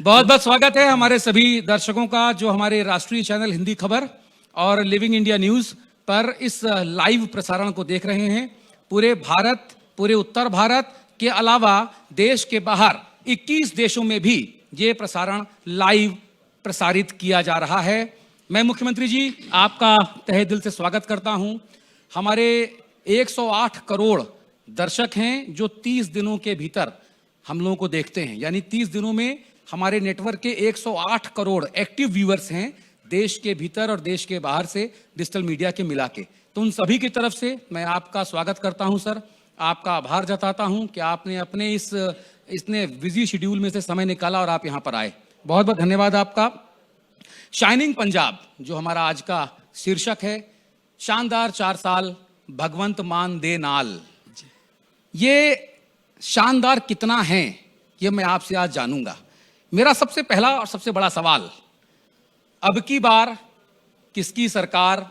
बहुत बहुत स्वागत है हमारे सभी दर्शकों का जो हमारे राष्ट्रीय चैनल हिंदी खबर और लिविंग इंडिया न्यूज पर इस लाइव प्रसारण को देख रहे हैं। पूरे भारत, पूरे उत्तर भारत के अलावा देश के बाहर 21 देशों में भी ये प्रसारण लाइव प्रसारित किया जा रहा है। मैं मुख्यमंत्री जी आपका तहे दिल से स्वागत करता हूं। हमारे 108 करोड़ दर्शक हैं जो 30 दिनों के भीतर हम लोगों को देखते हैं, यानी 30 दिनों में हमारे नेटवर्क के 108 करोड़ एक्टिव व्यूअर्स हैं देश के भीतर और देश के बाहर से डिजिटल मीडिया के मिला के। तो उन सभी की तरफ से मैं आपका स्वागत करता हूं सर, आपका आभार जताता हूं कि आपने अपने इतने बिजी शेड्यूल में से समय निकाला और आप यहां पर आए। बहुत बहुत धन्यवाद आपका। शाइनिंग पंजाब जो हमारा आज का शीर्षक है, शानदार 4 साल भगवंत मान दे नाल, ये शानदार कितना है ये मैं आपसे आज जानूंगा। मेरा सबसे पहला और सबसे बड़ा सवाल, अब की बार किसकी सरकार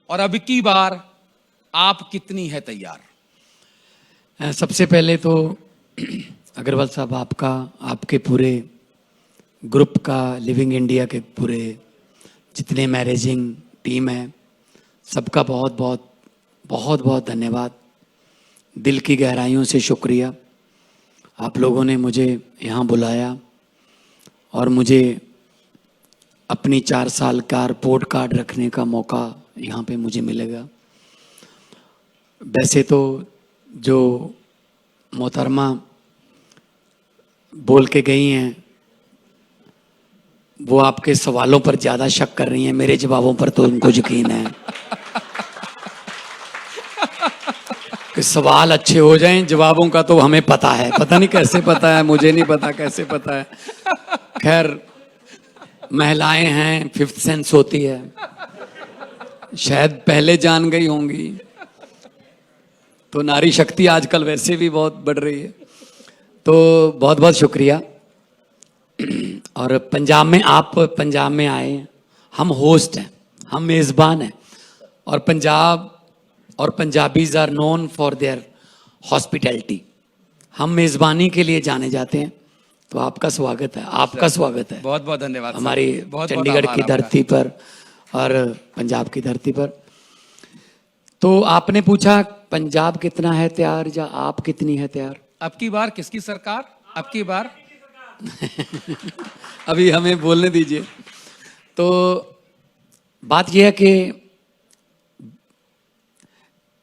और अब की बार आप कितनी है तैयार? सबसे पहले तो अग्रवाल साहब आपका, आपके पूरे ग्रुप का, लिविंग इंडिया के पूरे जितने मैनेजिंग टीम है, सबका बहुत बहुत धन्यवाद। दिल की गहराइयों से शुक्रिया। आप लोगों ने मुझे यहाँ बुलाया और मुझे अपनी 4 साल का रिपोर्ट कार्ड रखने का मौका यहाँ पे मुझे मिलेगा। वैसे तो जो मोहतरमा बोल के गई हैं वो आपके सवालों पर ज़्यादा शक कर रही हैं, मेरे जवाबों पर तो उनको यकीन है कि सवाल अच्छे हो जाएं, जवाबों का तो हमें पता है। पता नहीं कैसे पता है, मुझे नहीं पता कैसे पता है। खैर, महिलाएं हैं, 5th सेंस होती है, शायद पहले जान गई होंगी। तो नारी शक्ति आजकल वैसे भी बहुत बढ़ रही है। तो बहुत बहुत शुक्रिया। और पंजाब में, आप पंजाब में आए, हम होस्ट हैं, हम मेज़बान हैं, और पंजाब और Punjabis are known for their hospitality. हम मेज़बानी के लिए जाने जाते हैं। तो आपका स्वागत है, आपका स्वागत है। बहुत बहुत धन्यवाद हमारी चंडीगढ़ की धरती पर और पंजाब की धरती पर। तो आपने पूछा पंजाब कितना है तैयार या आप कितनी है तैयार? अब की बार किसकी सरकार? अब की बार अभी हमें बोलने दीजिए। तो बात यह है कि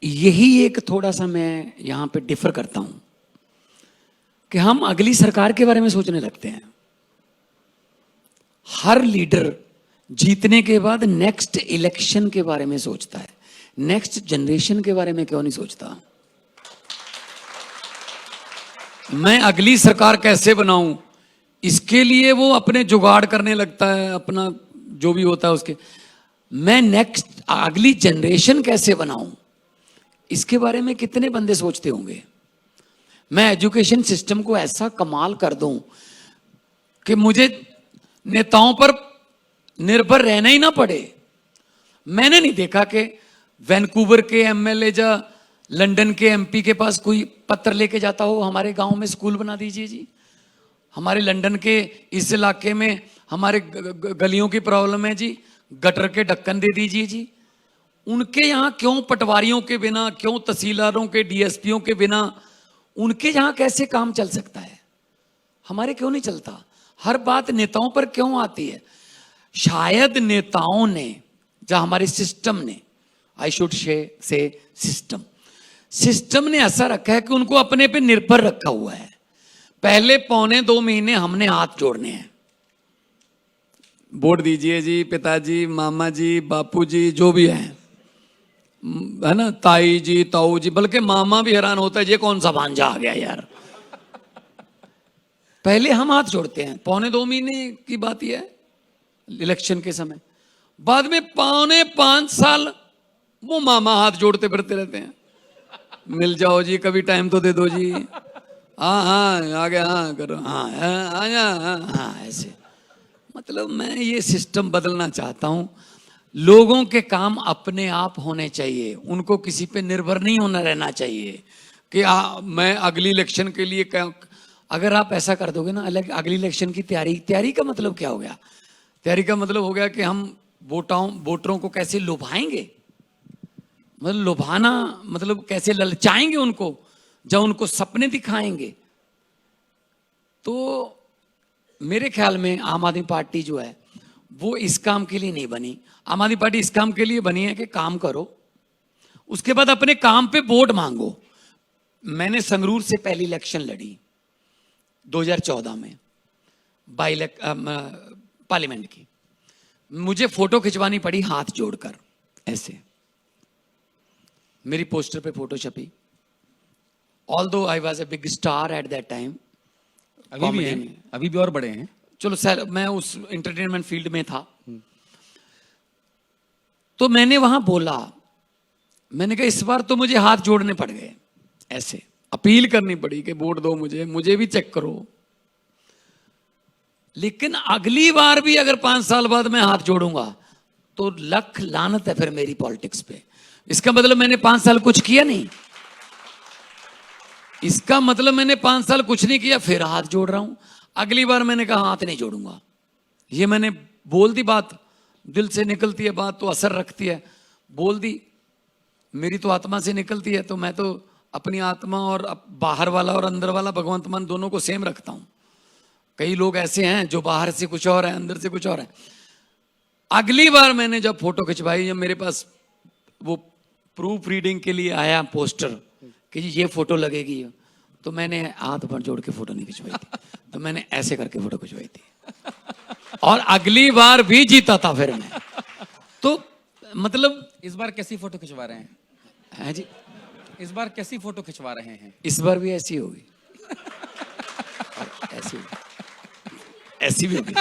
यही एक थोड़ा सा मैं यहाँ पे डिफर करता हूँ कि हम अगली सरकार के बारे में सोचने लगते हैं। हर लीडर जीतने के बाद नेक्स्ट इलेक्शन के बारे में सोचता है, नेक्स्ट जनरेशन के बारे में क्यों नहीं सोचता? मैं अगली सरकार कैसे बनाऊं, इसके लिए वो अपने जुगाड़ करने लगता है, अपना जो भी होता है उसके। मैं नेक्स्ट अगली जनरेशन कैसे बनाऊं, इसके बारे में कितने बंदे सोचते होंगे। मैं एजुकेशन सिस्टम को ऐसा कमाल कर दूं कि मुझे नेताओं पर निर्भर रहना ही ना पड़े। मैंने नहीं देखा कि वैंकूवर के एमएलए या लंदन के एमपी के पास कोई पत्र लेके जाता हो, हमारे गांव में स्कूल बना दीजिए जी, हमारे लंदन के इस इलाके में हमारे गलियों की प्रॉब्लम है जी, गटर के ढक्कन दे दीजिए जी। उनके यहाँ क्यों पटवारियों के बिना, क्यों तहसीलदारों के, डीएसपीओं के बिना उनके यहाँ कैसे काम चल सकता है? हमारे क्यों नहीं चलता? हर बात नेताओं पर क्यों आती है? शायद नेताओं ने, या हमारे सिस्टम ने, आई शुड से सिस्टम ने ऐसा रखा है कि उनको अपने पे निर्भर रखा हुआ है। पहले 1.25 महीने हमने हाथ जोड़ने हैं। वोट दीजिए जी, पिताजी, मामा जी, बापू जी, जो भी हैं, है ना, ताई जी, ताऊ जी, बल्कि मामा भी हैरान होता है ये कौन सा भांजा आ गया यार। पहले हम हाथ जोड़ते हैं। 1.25 महीने की बात यह है इलेक्शन के समय। बाद में 5.25 साल वो मामा हाथ जोड़ते फिरते रहते हैं, मिल जाओ जी, कभी टाइम तो दे दो जी, हाँ आ गया, हाँ करो, हाँ हाँ, ऐसे। मतलब मैं ये सिस्टम बदलना चाहता हूँ। लोगों के काम अपने आप होने चाहिए, उनको किसी पे निर्भर नहीं होना रहना चाहिए कि मैं अगली इलेक्शन के लिए अगर आप ऐसा कर दोगे ना, अलग अगली इलेक्शन की तैयारी का मतलब क्या हो गया? तैयारी का मतलब हो गया कि हम वोटरों को कैसे लुभाएंगे, मतलब लुभाना मतलब कैसे ललचाएंगे उनको, जब उनको सपने दिखाएंगे। तो मेरे ख्याल में आम आदमी पार्टी जो है वो इस काम के लिए नहीं बनी। आम आदमी पार्टी इस काम के लिए बनी है कि काम करो, उसके बाद अपने काम पे वोट मांगो। मैंने संगरूर से पहली इलेक्शन लड़ी 2014 में पार्लियामेंट की। मुझे फोटो खिंचवानी पड़ी हाथ जोड़कर ऐसे, मेरी पोस्टर पे फोटो छपी। Although I was a big star at that time. अभी भी हैं, अभी भी और बड़े हैं। चलो सर, मैं उस एंटरटेनमेंट फील्ड में था। तो मैंने वहां बोला, मैंने कहा इस बार तो मुझे हाथ जोड़ने पड़ गए, ऐसे अपील करनी पड़ी कि वोट दो मुझे भी चेक करो। लेकिन अगली बार भी अगर 5 साल बाद मैं हाथ जोड़ूंगा तो लख लानत है फिर मेरी पॉलिटिक्स पे। इसका मतलब मैंने 5 साल कुछ किया नहीं, इसका मतलब मैंने 5 साल कुछ नहीं किया, फिर हाथ जोड़ रहा हूं। अगली बार मैंने कहा हाथ नहीं जोड़ूंगा। ये मैंने बोल दी बात, दिल से निकलती है बात तो असर रखती है, बोल दी। मेरी तो आत्मा से निकलती है, तो मैं तो अपनी आत्मा और बाहर वाला और अंदर वाला भगवंत मन दोनों को सेम रखता हूं। कई लोग ऐसे हैं जो बाहर से कुछ और है, अंदर से कुछ और है। अगली बार मैंने जब फोटो खिंचवाई, जब मेरे पास वो प्रूफ रीडिंग के लिए आया पोस्टर कि ये फोटो लगेगी, तो मैंने हाथ पर जोड़ के फोटो नहीं खिंचवाई थी, तो मैंने ऐसे करके फोटो खिंचवाई थी और अगली बार भी जीता था फिर मैं। तो मतलब इस बार कैसी फोटो खिंचवा रहे हैं? है जी, इस बार कैसी फोटो खिंचवा रहे हैं? इस बार भी ऐसी होगी ऐसी ऐसी भी होगी।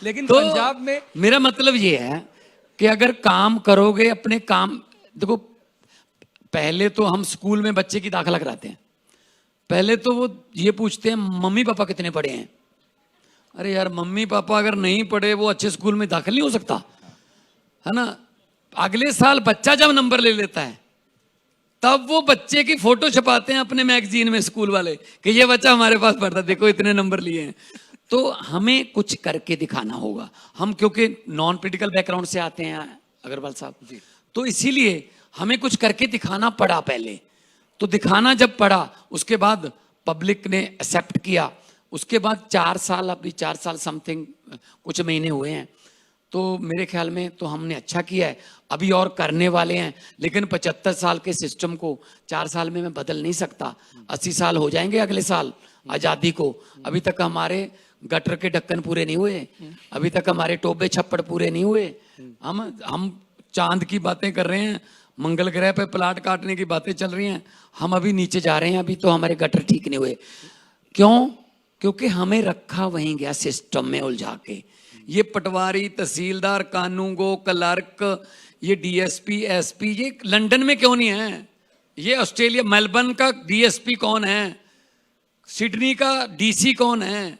लेकिन तो पंजाब में मेरा मतलब ये है कि अगर काम करोगे अपने काम, देखो पहले तो हम स्कूल में बच्चे की दाखिला कराते हैं, पहले तो वो ये पूछते हैं मम्मी पापा कितने पढ़े हैं। अरे यार, मम्मी पापा अगर नहीं पढ़े वो अच्छे स्कूल में दाखिल नहीं हो सकता, है ना। अगले साल बच्चा जब नंबर ले लेता है तब वो बच्चे की फोटो छपाते हैं अपने मैगजीन में स्कूल वाले कि ये बच्चा हमारे पास पढ़ता, देखो इतने नंबर लिए हैं। तो हमें कुछ करके दिखाना होगा। हम क्योंकि नॉन पॉलिटिकल बैकग्राउंड से आते हैं अग्रवाल साहब जी, तो इसीलिए हमें कुछ करके दिखाना पड़ा पहले। तो दिखाना जब पड़ा, उसके बाद पब्लिक ने एक्सेप्ट किया। उसके बाद 4 साल, अभी 4 साल समथिंग कुछ महीने हुए हैं, तो मेरे ख्याल में तो हमने अच्छा किया है। अभी और करने वाले हैं, लेकिन 75 साल के सिस्टम को 4 साल में मैं बदल नहीं सकता। 80 साल हो जाएंगे अगले साल आज़ादी को। अभी तक हमारे गटर के ढक्कन पूरे नहीं हुए, अभी तक हमारे टोबे छप्पड़ पूरे नहीं हुए। हम चांद की बातें कर रहे हैं, मंगल ग्रह पे प्लाट काटने की बातें चल रही हैं, हम अभी नीचे जा रहे हैं, अभी तो हमारे गटर ठीक नहीं हुए। क्यों? क्योंकि हमें रखा वहीं गया सिस्टम में उलझा के। ये पटवारी, तहसीलदार, कानूनगो, क्लर्क, ये डीएसपी, एसपी, ये लंदन में क्यों नहीं है? ये ऑस्ट्रेलिया मेलबर्न का डीएसपी कौन है? सिडनी का डीसी कौन है?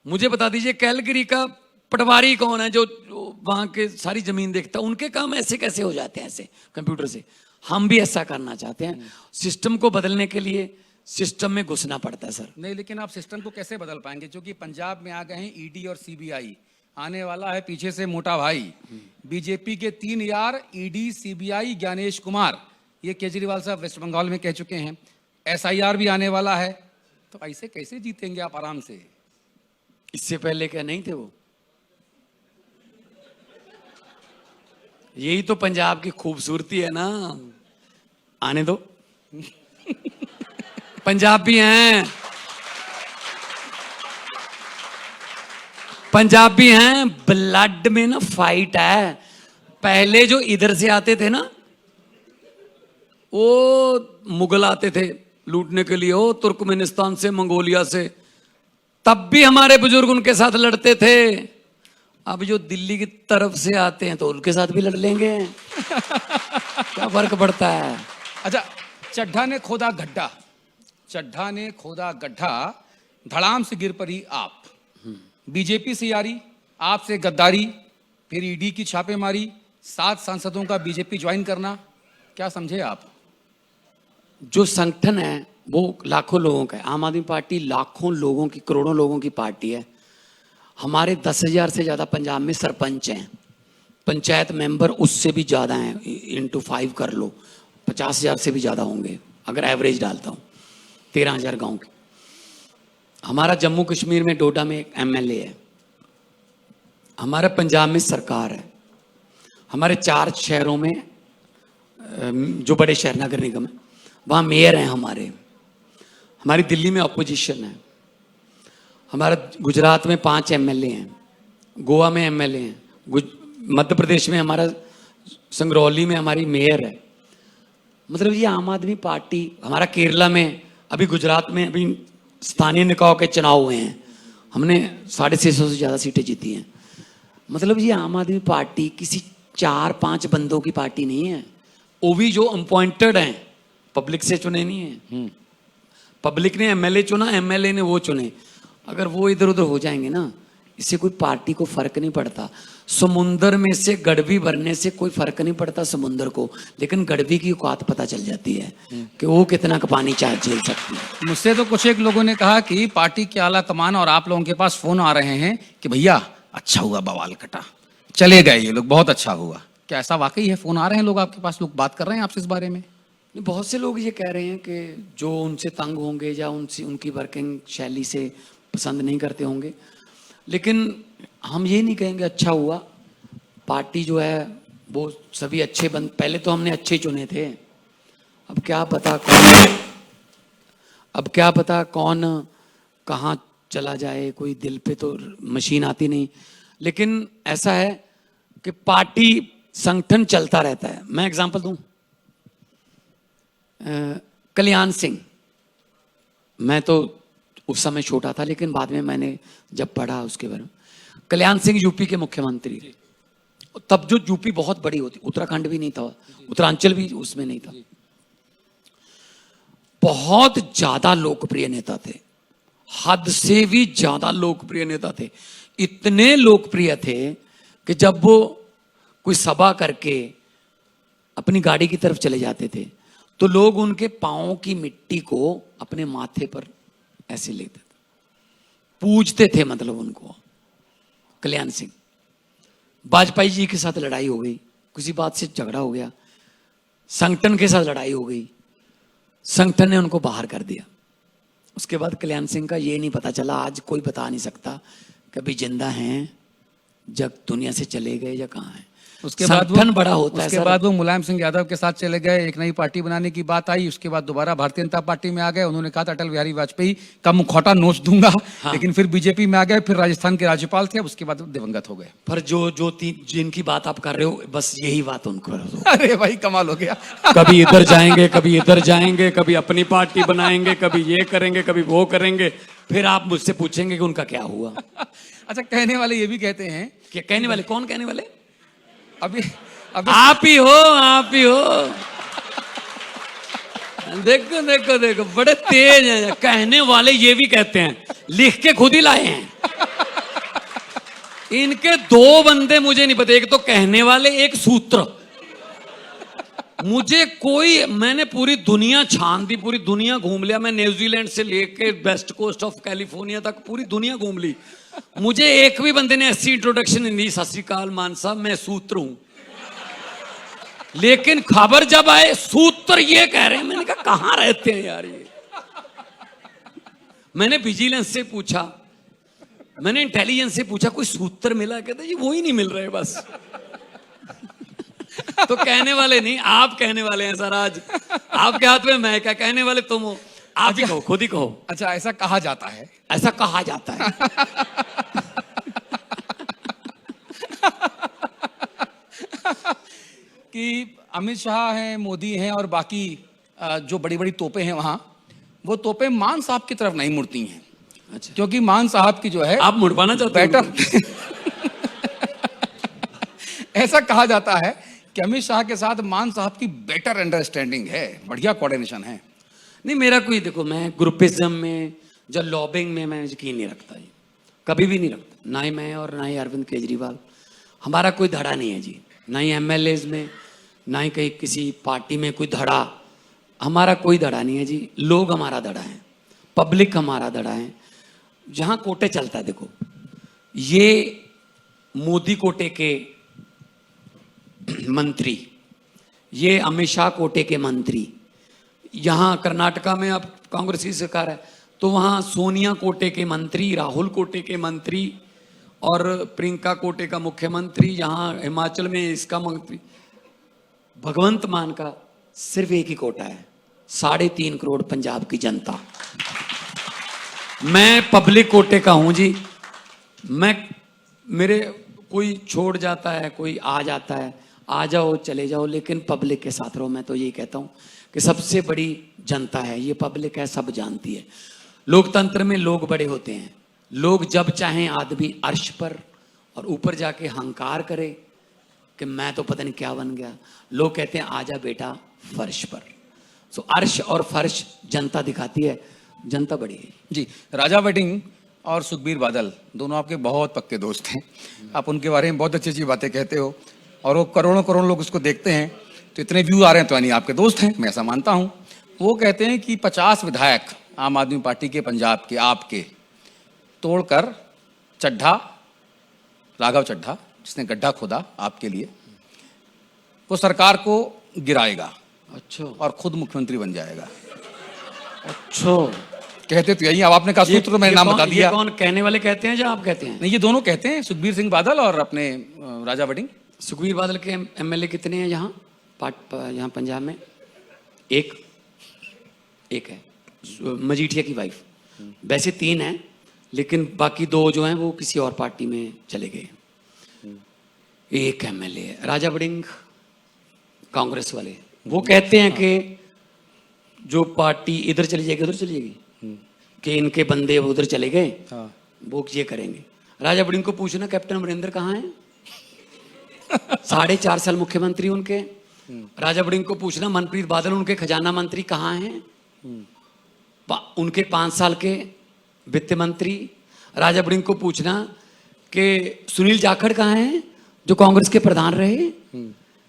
मुझे बता दीजिए कैलगरी का पटवारी कौन है जो वहां के सारी जमीन देखता है? उनके काम ऐसे कैसे हो जाते हैं ऐसे कंप्यूटर से? हम भी ऐसा करना चाहते हैं। सिस्टम को बदलने के लिए सिस्टम में घुसना पड़ता है सर। नहीं, लेकिन आप सिस्टम को कैसे बदल पाएंगे? क्योंकि पंजाब में आ गए हैं ईडी और सीबीआई, आने वाला है पीछे से मोटा भाई। बीजेपी के 3 यार ईडी, सीबीआई, ज्ञानेश कुमार, ये केजरीवाल साहब वेस्ट बंगाल में कह चुके हैं। एसआईआर भी आने वाला है, तो ऐसे कैसे जीतेंगे आप आराम से? इससे पहले क्या नहीं थे वो? यही तो पंजाब की खूबसूरती है ना। आने दो, पंजाबी हैं, पंजाबी हैं, ब्लड में ना फाइट है। पहले जो इधर से आते थे ना, वो मुगल आते थे लूटने के लिए, वो तुर्कमेनिस्तान से, मंगोलिया से, तब भी हमारे बुजुर्ग उनके साथ लड़ते थे। अब जो दिल्ली की तरफ से आते हैं तो उनके साथ भी लड़ लेंगे। क्या फर्क पड़ता है? अच्छा, चड्ढा ने खोदा गड्ढा, चड्ढा ने खोदा गड्ढा, धड़ाम से गिर पड़ी आप। बीजेपी से यारी, आपसे गद्दारी, फिर ईडी की छापेमारी, 7 सांसदों का बीजेपी ज्वाइन करना, क्या समझे आप? जो संगठन है वो लाखों लोगों का है। आम आदमी पार्टी लाखों लोगों की, करोड़ों लोगों की पार्टी है। हमारे 10,000 से ज़्यादा पंजाब में सरपंच हैं, पंचायत मेंबर उससे भी ज़्यादा हैं, इंटू 5 कर लो, 50,000 से भी ज़्यादा होंगे अगर एवरेज डालता हूँ, 13,000 गांव की। हमारा जम्मू कश्मीर में डोडा में एक MLA है, हमारे पंजाब में सरकार है, हमारे 4 शहरों में जो बड़े शहर नगर निगम है वहाँ मेयर हैं हमारी दिल्ली में अपोजिशन है, हमारा गुजरात में 5 MLA हैं, गोवा में MLA हैं, मध्य प्रदेश में हमारा संगरौली में हमारी मेयर है। मतलब ये आम आदमी पार्टी, हमारा केरला में, अभी गुजरात में अभी स्थानीय निकायों के चुनाव हुए हैं, हमने 650 से ज़्यादा सीटें जीती हैं। मतलब ये आम आदमी पार्टी किसी 4-5 बंदों की पार्टी नहीं है। वो भी जो अपॉइंटेड हैं, पब्लिक से चुने नहीं है। पब्लिक ने MLA चुना, MLA ने वो चुने। अगर वो इधर उधर हो जाएंगे ना, इससे कोई पार्टी को फर्क नहीं पड़ता। समुंदर में से गड़बी भरने से कोई फर्क नहीं पड़ता समुंदर को, लेकिन गड़बी की औकात पता चल जाती है कि वो कितना का पानी चाहे झेल सकती है। मुझसे तो कुछ एक लोगों ने कहा कि पार्टी के आला कमान और आप लोगों के पास फोन आ रहे हैं कि भैया अच्छा हुआ बवाल कटा, चले गए ये लोग, बहुत अच्छा हुआ। क्या ऐसा वाकई है? फोन आ रहे हैं लोग आपके पास, लोग बात कर रहे हैं आपसे इस बारे में? बहुत से लोग ये कह रहे हैं कि जो उनसे तंग होंगे या उनकी वर्किंग शैली से पसंद नहीं करते होंगे, लेकिन हम ये नहीं कहेंगे अच्छा हुआ। पार्टी जो है वो सभी अच्छे पहले तो हमने अच्छे चुने थे, अब क्या पता कौन कहाँ चला जाए, कोई दिल पे तो मशीन आती नहीं। लेकिन ऐसा है कि पार्टी संगठन चलता रहता है। मैं एग्जांपल दूं, कल्याण सिंह, मैं तो उस समय छोटा था लेकिन बाद में मैंने जब पढ़ा उसके बारे में, कल्याण सिंह यूपी के मुख्यमंत्री थे। तब जो यूपी बहुत बड़ी होती, उत्तराखंड भी नहीं था, उत्तरांचल भी उसमें नहीं था। बहुत ज्यादा लोकप्रिय नेता थे, हद से भी ज्यादा लोकप्रिय नेता थे। इतने लोकप्रिय थे कि जब वो कोई सभा करके अपनी गाड़ी की तरफ चले जाते थे तो लोग उनके पांव की मिट्टी को अपने माथे पर ऐसे लेते थे, पूजते थे मतलब उनको। कल्याण सिंह, वाजपेयी जी के साथ लड़ाई हो गई, किसी बात से झगड़ा हो गया, संगठन के साथ लड़ाई हो गई, संगठन ने उनको बाहर कर दिया। उसके बाद कल्याण सिंह का ये नहीं पता चला, आज कोई बता नहीं सकता कभी जिंदा हैं, जब दुनिया से चले गए या कहाँ हैं। उसके बाद संगठन बड़ा होता है। उसके बाद वो मुलायम सिंह यादव के साथ चले गए, एक नई पार्टी बनाने की बात आई, उसके बाद दोबारा भारतीय जनता पार्टी में आ गए। उन्होंने कहा था अटल बिहारी वाजपेयी का मुखौटा नोच दूंगा, हाँ। लेकिन फिर बीजेपी में आ गए, फिर राजस्थान के राज्यपाल थे, अब उसके बाद दिवंगत हो गए। पर जिनकी बात आप कर रहे हो, बस यही बात उनको कर दो। अरे भाई कमाल हो गया। कभी इधर जाएंगे, कभी इधर जाएंगे, कभी अपनी पार्टी बनाएंगे, कभी ये करेंगे, कभी वो करेंगे, फिर आप मुझसे पूछेंगे कि उनका क्या हुआ। अच्छा, कहने वाले ये भी कहते हैं, क्या कहने वाले? कौन कहने वाले? अभी आप ही हो, आप ही हो। देखो देखो देखो, बड़े तेज हैं कहने वाले। ये भी कहते हैं, लिख के खुद ही लाए हैं। इनके 2 बंदे मुझे नहीं पता, एक तो कहने वाले, एक सूत्र। मुझे कोई, मैंने पूरी दुनिया छान दी, पूरी दुनिया घूम लिया। मैं न्यूजीलैंड से लेके वेस्ट कोस्ट ऑफ कैलिफोर्निया तक पूरी दुनिया घूम ली। मुझे एक भी बंदे ने ऐसी इंट्रोडक्शन नहीं दी, सत श्री अकाल मान साहब मैं सूत्र हूं। लेकिन खबर जब आए सूत्र ये कह रहे हैं, मैंने कहा कहां रहते हैं यार ये। मैंने विजिलेंस से पूछा, मैंने इंटेलिजेंस से पूछा, कोई सूत्र मिला? कहते जी वो ही नहीं मिल रहे बस। तो कहने वाले नहीं, आप कहने वाले हैं सर। आज आपके हाथ में मैं क्या, कहने वाले तुम हो। आप ही कहो, खुद ही कहो। अच्छा, ऐसा कहा जाता है, ऐसा कहा जाता है। कि अमित शाह हैं, मोदी हैं और बाकी जो बड़ी बड़ी तोपें हैं वहां, वो तोपें मान साहब की तरफ नहीं मुड़ती हैं। अच्छा, क्योंकि मान साहब की जो है, आप मुड़वाना चाहते हो? बेटर ऐसा कहा जाता है कि अमित शाह के साथ मान साहब की बेटर अंडरस्टैंडिंग है, बढ़िया कोऑर्डिनेशन है। नहीं, मेरा कोई, देखो मैं ग्रुपिज्म में, जो लॉबिंग में मैं यकीन नहीं रखता जी, कभी भी नहीं रखता। ना ही मैं और ना ही अरविंद केजरीवाल, हमारा कोई धड़ा नहीं है जी। ना ही MLAs में, ना ही कहीं किसी पार्टी में कोई धड़ा हमारा कोई धड़ा नहीं है जी, लोग हमारा धड़ा है, पब्लिक हमारा धड़ा है। जहां कोटे चलता है, देखो ये मोदी कोटे के मंत्री, ये अमित शाह कोटे के मंत्री, यहां कर्नाटका में अब कांग्रेस की सरकार है तो वहां सोनिया कोटे के मंत्री, राहुल कोटे के मंत्री और प्रियंका कोटे का मुख्यमंत्री, यहां हिमाचल में इसका मंत्री। भगवंत मान का सिर्फ एक ही कोटा है, 3.5 करोड़ पंजाब की जनता। मैं पब्लिक कोटे का हूं जी। मैं मेरे कोई छोड़ जाता है, कोई आ जाता है, आ जाओ चले जाओ, लेकिन पब्लिक के साथ रहो। मैं तो यही कहता हूं कि सबसे बड़ी जनता है ये, पब्लिक है, सब जानती है। लोकतंत्र में लोग बड़े होते हैं। लोग जब चाहें आदमी अर्श पर और ऊपर जाके हंकार करे कि मैं तो पता नहीं क्या बन गया। लोग कहते हैं आजा बेटा फर्श पर। सो अर्श और फर्श जनता दिखाती है, जनता बड़ी है जी। राजा वडिंग और सुखबीर बादल दोनों आपके बहुत पक्के दोस्त हैं। आप उनके बारे में बहुत अच्छी अच्छी बातें कहते हो और वो करोड़ों करोड़ लोग उसको देखते हैं, तो इतने व्यू आ रहे हैं तो यानी आपके दोस्त हैं, मैं ऐसा मानता हूं। वो कहते हैं कि 50 विधायक आम आदमी पार्टी के पंजाब के आपके तोड़कर चड्ढा, राघव चड्ढा जिसने गड्ढा खोदा आपके लिए, वो सरकार को गिराएगा। अच्छा, और खुद मुख्यमंत्री बन जाएगा। अच्छा कहते तो यही, अब आपने कहा सूत्र तो मैंने नाम बता दिया। ये कौन कहने वाले कहते हैं या आप कहते हैं? नहीं, ये दोनों कहते हैं, सुखबीर सिंह बादल और अपने राजा वडिंग। सुखबीर बादल के एमएलए कितने हैं यहाँ यहाँ पंजाब में? एक है, मजीठिया की वाइफ। वैसे 3 हैं, लेकिन बाकी 2 जो हैं वो किसी और पार्टी में चले गए। एक एमएलए है राजा वडिंग, कांग्रेस वाले। वो कहते हैं कि जो पार्टी इधर चली जाएगी उधर चली जाएगी, कि इनके बंदे उधर चले गए, वो ये करेंगे। राजा वडिंग को पूछना कैप्टन अमरिंदर कहाँ है? 4.5 साल मुख्यमंत्री उनके। राजा वडिंग को पूछना मनप्रीत बादल उनके खजाना मंत्री कहाँ हैं? उनके 5 साल के वित्त मंत्री। राजा वडिंग को पूछना कि सुनील जाखड़ कहाँ हैं जो कांग्रेस के प्रधान रहे।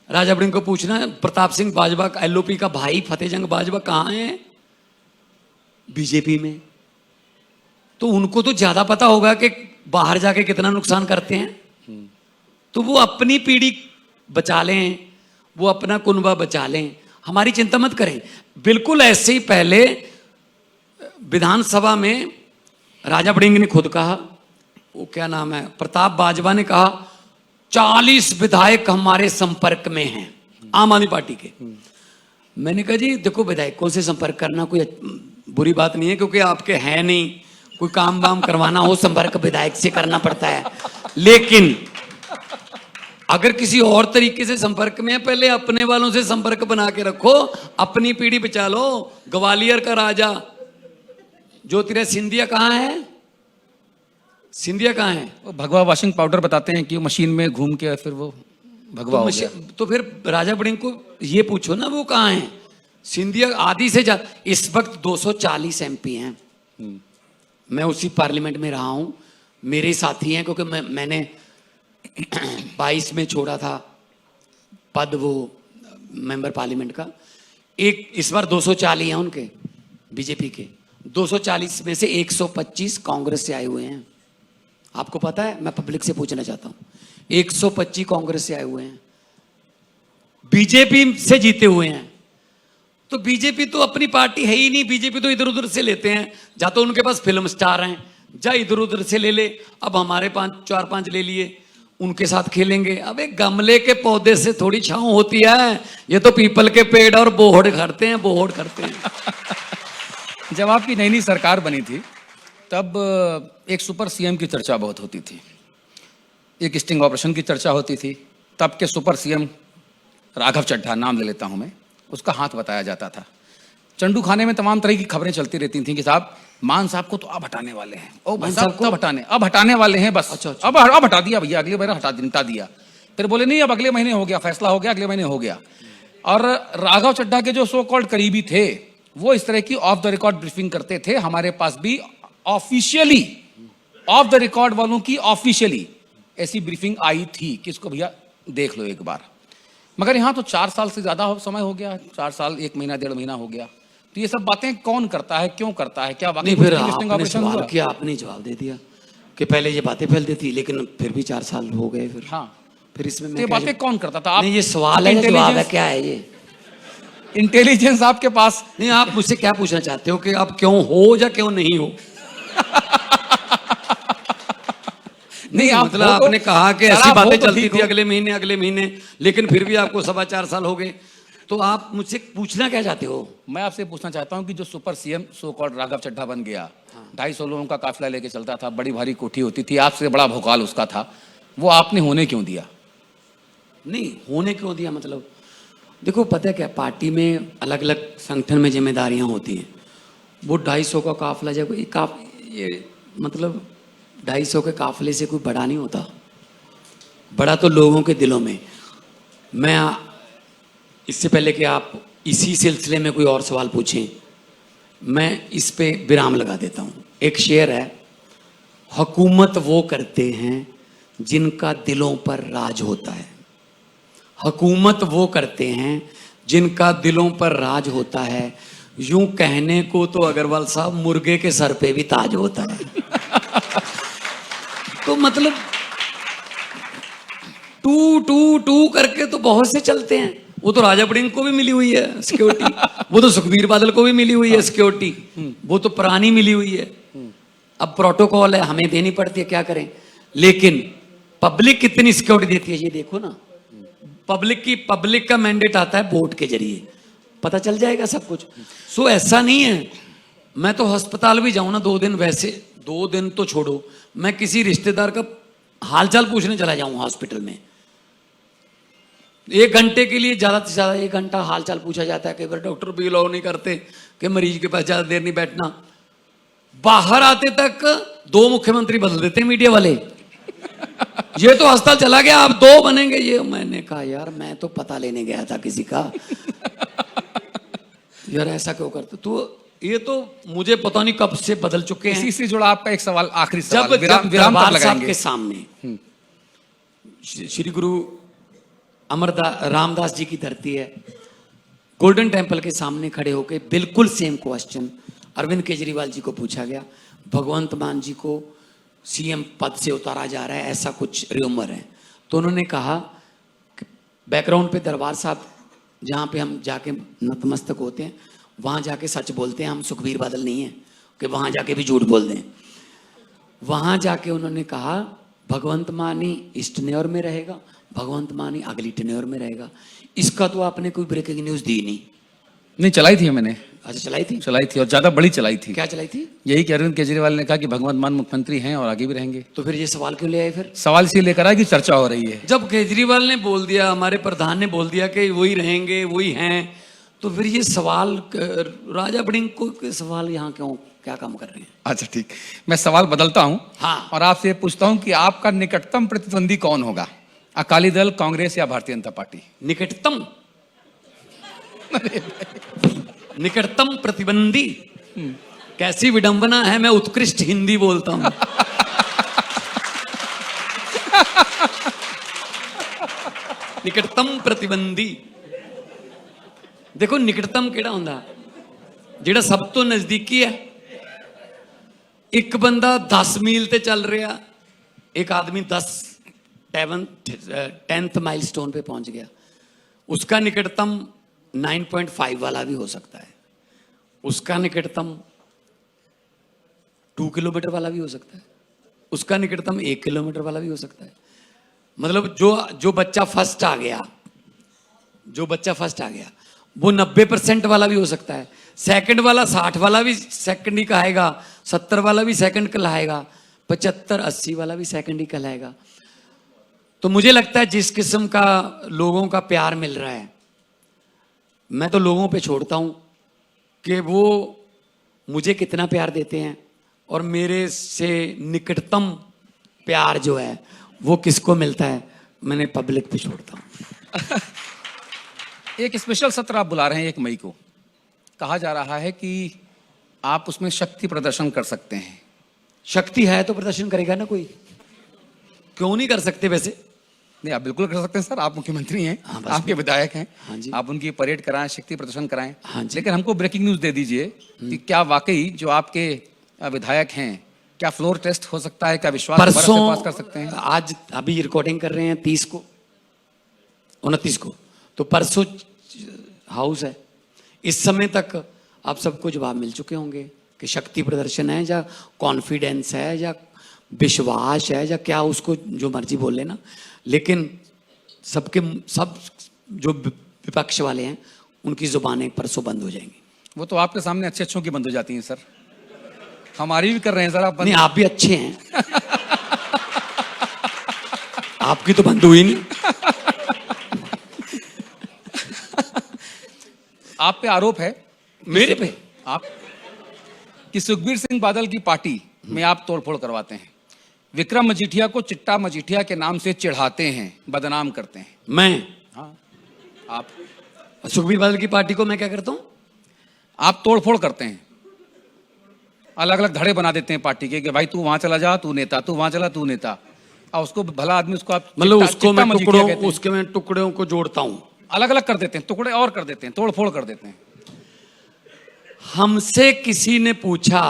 राजा वडिंग को पूछना प्रताप सिंह बाजवा का, एलओपी का भाई फतेहजंग बाजवा कहाँ है? बीजेपी में। तो उनको तो ज्यादा पता होगा कि बाहर जाके कितना नुकसान करते हैं। तो वो अपनी पीढ़ी बचा लें, वो अपना कुनबा बचा लें, हमारी चिंता मत करें। बिल्कुल ऐसे ही पहले विधानसभा में राजा वडिंग ने खुद कहा, वो क्या नाम है, प्रताप बाजवा ने कहा 40 विधायक हमारे संपर्क में हैं आम आदमी पार्टी के। मैंने कहा जी देखो, विधायकों से संपर्क करना कोई बुरी बात नहीं है, क्योंकि आपके हैं नहीं, कोई काम वाम करवाना हो संपर्क विधायक से करना पड़ता है। लेकिन अगर किसी और तरीके से संपर्क में है, पहले अपने वालों से संपर्क बना के रखो, अपनी पीढ़ी बचा लो। ग्वालियर का राजा ज्योतिराज सिंधिया कहाँ है? सिंधिया कहाँ है? वो भगवा वॉशिंग पाउडर बताते हैं कि वो मशीन में घूम के फिर वो भगवा हो गया। तो फिर राजा वडिंग को ये पूछो ना वो कहाँ है? सिंधिया आदि से इस वक्त 240 एमपी हैं। मैं उसी पार्लियामेंट में रहा हूं, मेरे साथी हैं, क्योंकि मैंने 22 में छोड़ा था पद, वो मेंबर पार्लियामेंट का। एक इस बार 240 हैं उनके, बीजेपी के। 240 में से 125 कांग्रेस से आए हुए हैं। आपको पता है? मैं पब्लिक से पूछना चाहता हूं, 125 कांग्रेस से आए हुए हैं, बीजेपी से जीते हुए हैं। तो बीजेपी तो अपनी पार्टी है ही नहीं, बीजेपी तो इधर उधर से लेते हैं। जा तो उनके पास फिल्म स्टार हैं, जा इधर उधर से ले ले। अब हमारे 4-5 ले लिए, उनके साथ खेलेंगे। अब एक गमले के पौधे से थोड़ी छांव होती है, ये तो पीपल के पेड़ और बोहड़ करते हैं, बोहड़ करते हैं। जब आपकी नई नई सरकार बनी थी तब एक सुपर सीएम की चर्चा बहुत होती थी, एक स्टिंग ऑपरेशन की चर्चा होती थी। तब के सुपर सीएम राघव चड्ढा, नाम ले लेता हूं मैं, उसका हाथ बताया जाता था। चंडू खाने में तमाम तरह की खबरें चलती रहती थी कि साहब मान साहब को तो अब हटाने वाले हैं, ओ भाई साहब को अब हटाने वाले हैं, बस अच्छा। अब हटा दिया भैया, अगले महीने हटा दिया। फिर बोले नहीं अब अगले महीने हो गया, फैसला हो गया, अगले महीने हो गया। और राघव चड्ढा के जो सो कॉल्ड करीबी थे वो इस तरह की ऑफ द रिकॉर्ड ब्रीफिंग करते थे। हमारे पास भी ऑफिशियली ऑफ द रिकॉर्ड वालों की ऑफिशियली ऐसी ब्रीफिंग आई थी कि इसको भैया देख लो एक बार। मगर यहाँ तो 4 साल से ज्यादा समय हो गया, 4 साल 1 महीना 1.5 महीना हो गया। तो ये सब बातें कौन करता है, क्यों करता है, क्या वाकई नहीं, फिर कुछ लिस्टिंग आपने ऑपरेशन सवाल हुआ? किया, आपने जवाब दे दिया कि पहले ये बातें फैलती थी, लेकिन फिर भी 4 साल हो गए। फिर हाँ, फिर इसमें तो मैं ये क्या बातें कौन करता था? आप नहीं, ये सवाल है या जवाब है, क्या है ये? इंटेलिजेंस आपके पास नहीं, आप मुझसे क्या पूछना चाहते हो कि आप क्यों हो या क्यों नहीं हो? नहीं, आप मतलब हो तो- आपने कहा कि सर, ऐसी आप हो बातें तो चलती ठीक थी हो। अगले महीने, लेकिन फिर भी आपको 4.25 साल हो गए। तो आप मुझसे पूछना क्या चाहते हो? मैं आपसे पूछना चाहता हूं कि जो super CM so called Raghav Chadha बन गया, 250 लोगों का काफिला लेके चलता था, बड़ी भारी कोठी होती थी, आपसे बड़ा भोकाल उसका था, वो आपने होने क्यों दिया? नहीं, होने क्यों दिया मतलब, देखो पता है क्या, पार्टी में अलग अलग संगठन में जिम्मेदारियां होती हैं। वो 250 का काफिला जब ये मतलब 250 के काफिले से कोई बड़ा नहीं होता, बड़ा तो लोगों के दिलों में। मैं इससे पहले कि आप इसी सिलसिले में कोई और सवाल पूछें, मैं इस पे विराम लगा देता हूँ। एक शेर है, हुकूमत वो करते हैं जिनका दिलों पर राज होता है। हुकूमत वो करते हैं जिनका दिलों पर राज होता है। यूं कहने को तो अग्रवाल साहब मुर्गे के सर पे भी ताज होता है। तो मतलब टू करके तो बहुत से चलते हैं। वो तो राजा बड़िंग को भी मिली हुई है सिक्योरिटी, वो तो सुखबीर बादल को भी मिली हुई है सिक्योरिटी, वो तो पुरानी मिली हुई है। अब प्रोटोकॉल है, हमें देनी पड़ती है, क्या करें। लेकिन पब्लिक कितनी सिक्योरिटी देती है ये देखो ना। पब्लिक का मैंडेट आता है वोट के जरिए, पता चल जाएगा सब कुछ। सो ऐसा नहीं है, मैं तो अस्पताल भी जाऊं ना 2 दिन, वैसे 2 दिन तो छोड़ो, मैं किसी रिश्तेदार का हालचाल पूछने चला जाऊं हॉस्पिटल में, 1 घंटे के लिए, ज्यादा से ज्यादा 1 घंटा हालचाल पूछा जाता है। कई बार डॉक्टर भी अलाउ नहीं करते कि मरीज के पास ज्यादा देर नहीं बैठना। बाहर आते तक 2 मुख्यमंत्री बदल देते हैं मीडिया वाले। ये तो अस्पताल चला गया, आप 2 बनेंगे। ये मैंने कहा यार, मैं तो पता लेने गया था किसी का। यार ऐसा क्यों करते? तो ये तो मुझे पता नहीं कब से बदल चुके हैं। इसी से जुड़ा आपका एक सवाल, आखिरी सवाल, जब विराम तब दरबार साहब लगाएंगे। के सामने श्री गुरु रामदास जी की धरती है, गोल्डन टेम्पल के सामने खड़े होकर बिल्कुल सेम क्वेश्चन अरविंद केजरीवाल जी को पूछा गया, भगवंत मान जी को सीएम पद से उतारा जा रहा है, ऐसा कुछ र्यूमर है। तो उन्होंने कहा कि बैकग्राउंड पे दरबार साहब जहाँ पे हम जाके नतमस्तक होते हैं, वहाँ जाके सच बोलते हैं, हम सुखबीर बादल नहीं है कि वहाँ जाके भी झूठ बोल दें। वहाँ जाके उन्होंने कहा भगवंत मानी इस टेन्योर में रहेगा, भगवंत मानी अगली टेन्योर में रहेगा। इसका तो आपने कोई ब्रेकिंग न्यूज़ दी नहीं। चलाई थी मैंने, अच्छा, चलाई थी और ज्यादा बड़ी चलाई थी। क्या चलाई थी? यही कि अरविंद केजरीवाल ने कहा कि भगवंत मान मुख्यमंत्री हैं और आगे भी रहेंगे। तो फिर ये सवाल क्यों ले आए? फिर सवाल इसी लेकर आया कि चर्चा हो रही है। जब केजरीवाल ने बोल दिया, हमारे प्रधान ने बोल दिया कि वही रहेंगे, वही हैं, तो फिर ये सवाल राजा बड़िंग को के सवाल यहाँ क्यों, क्या काम कर रहे हैं? अच्छा ठीक, मैं सवाल बदलता हूं। हाँ। और आपसे पूछता हूं कि आपका निकटतम प्रतिद्वंदी कौन होगा, अकाली दल, कांग्रेस या भारतीय जनता पार्टी? निकटतम प्रतिद्वंदी, कैसी विडंबना है, मैं उत्कृष्ट हिंदी बोलता हूं। निकटतम प्रतिद्वंदी, देखो निकटतम केड़ा हुंदा, जेड़ा सब तो नजदीकी है। एक बंदा 10 मील ते चल रहा, एक आदमी 10th माइलस्टोन पे पहुंच गया, उसका निकटतम 9.5 वाला भी हो सकता है, उसका निकटतम 2 किलोमीटर वाला भी हो सकता है, उसका निकटतम 1 किलोमीटर वाला भी हो सकता है। मतलब जो बच्चा फर्स्ट आ गया, वो 90% वाला भी हो सकता है, सेकंड वाला 60 वाला भी सेकंड ही कहेगा, 70 वाला भी सेकंड कहलाएगा, 75-80 वाला भी सेकंड ही कहलाएगा। तो मुझे लगता है जिस किस्म का लोगों का प्यार मिल रहा है, मैं तो लोगों पे छोड़ता हूं कि वो मुझे कितना प्यार देते हैं, और मेरे से निकटतम प्यार जो है वो किसको मिलता है, मैंने पब्लिक पे छोड़ता हूं। एक स्पेशल सत्र आप बुला रहे हैं 1 मई को, कहा जा रहा है कि आप उसमें शक्ति प्रदर्शन कर सकते हैं। शक्ति है तो प्रदर्शन करेगा ना कोई, क्यों नहीं कर सकते? वैसे नहीं, आप बिल्कुल कर सकते हैं सर, आप मुख्यमंत्री हैं, हाँ, बस आपके विधायक हैं। हाँ जी। आप उनकी परेड कराएं, शक्ति प्रदर्शन कराएं। हाँ जी। लेकिन हमको ब्रेकिंग न्यूज दे दीजिए कि क्या वाकई जो आपके विधायक हैं, क्या फ्लोर टेस्ट हो सकता है, क्या विश्वास दोबारा से पास कर सकते हैं? आज अभी रिकॉर्डिंग कर रहे हैं 30 को 29 को, तो परसों हाउस है। इस समय तक आप सबको जवाब मिल चुके होंगे कि शक्ति प्रदर्शन है या कॉन्फिडेंस है या विश्वास है या क्या, उसको जो मर्जी बोल लेना। लेकिन सब जो विपक्ष वाले हैं उनकी जुबानें परसों बंद हो जाएंगी। वो तो आपके सामने अच्छे अच्छों की बंद हो जाती हैं सर, हमारी भी कर रहे हैं सर आप नहीं, आप भी अच्छे हैं। आपकी तो बंद हुई नहीं। आप पे आरोप है, मेरे पे आप कि सुखबीर सिंह बादल की पार्टी में आप तोड़फोड़ करवाते हैं, विक्रम मजीठिया को चिट्टा मजीठिया के नाम से चिढ़ाते हैं, बदनाम करते हैं। मैं हाँ, आप सुखबीर बादल की पार्टी को मैं क्या करता हूं? आप तोड़फोड़ करते हैं, अलग अलग धड़े बना देते हैं पार्टी के कि भाई तू वहां चला जा, तू नेता, तू वहां चला, तू नेता। और उसको भला आदमी, उसको आप मतलब उसको चिट्टा मैं मजीठिया कहते हैं। उसके मैं टुकड़ों को जोड़ता हूं, अलग अलग कर देते हैं, टुकड़े और कर देते हैं, तोड़फोड़ कर देते हैं। हमसे किसी ने पूछा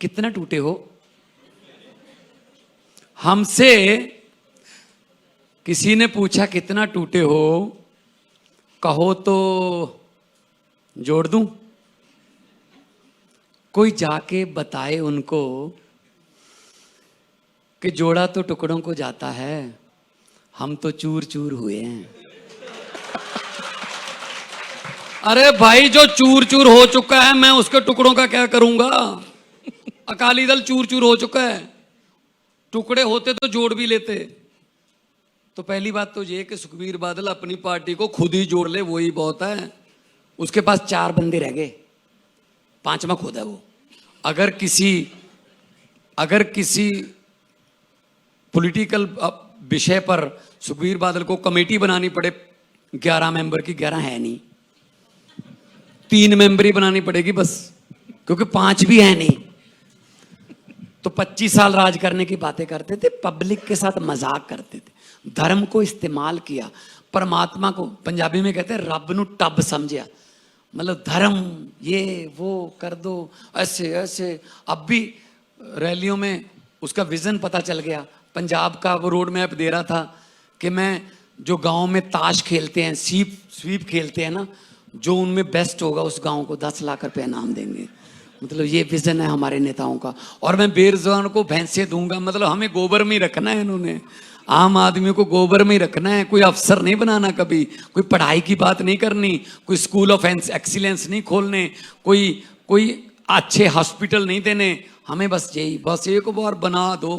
कितना टूटे हो, हमसे किसी ने पूछा कितना टूटे हो, कहो तो जोड़ दूं। कोई जाके बताए उनको कि जोड़ा तो टुकड़ों को जाता है, हम तो चूर चूर हुए हैं। अरे भाई, जो चूर चूर हो चुका है मैं उसके टुकड़ों का क्या करूंगा? अकाली दल चूर चूर हो चुका है, टुकड़े होते तो जोड़ भी लेते। तो पहली बात तो ये कि सुखबीर बादल अपनी पार्टी को खुद ही जोड़ ले, वही बहुत है। उसके पास 4 बंदे रह गए, 5वां खुद है वो। अगर किसी पॉलिटिकल विषय पर सुखबीर बादल को कमेटी बनानी पड़े 11 मेंबर की, 11 है नहीं, 3 मेंबर ही बनानी पड़ेगी बस, क्योंकि 5 भी है नहीं। तो 25 साल राज करने की बातें करते थे, पब्लिक के साथ मजाक करते थे, धर्म को इस्तेमाल किया, परमात्मा को पंजाबी में कहते हैं रब नू टब समझिया। मतलब धर्म ये वो कर दो, ऐसे ऐसे। अब भी रैलियों में उसका विजन पता चल गया। पंजाब का वो रोड मैप दे रहा था कि मैं जो गांव में ताश खेलते हैं, स्वीप खेलते हैं ना, जो उनमें बेस्ट होगा उस गांव को 10 लाख रुपए इनाम देंगे। मतलब ये विजन है हमारे नेताओं का। और मैं बेरोजगारों को भैंसे दूंगा, मतलब हमें गोबर में ही रखना है। इन्होंने आम आदमी को गोबर में ही रखना है, कोई अफसर नहीं बनाना, कभी कोई पढ़ाई की बात नहीं करनी, कोई स्कूल ऑफ एक्सीलेंस नहीं खोलने, कोई अच्छे हॉस्पिटल नहीं देने। हमें बस एक बार बना दो।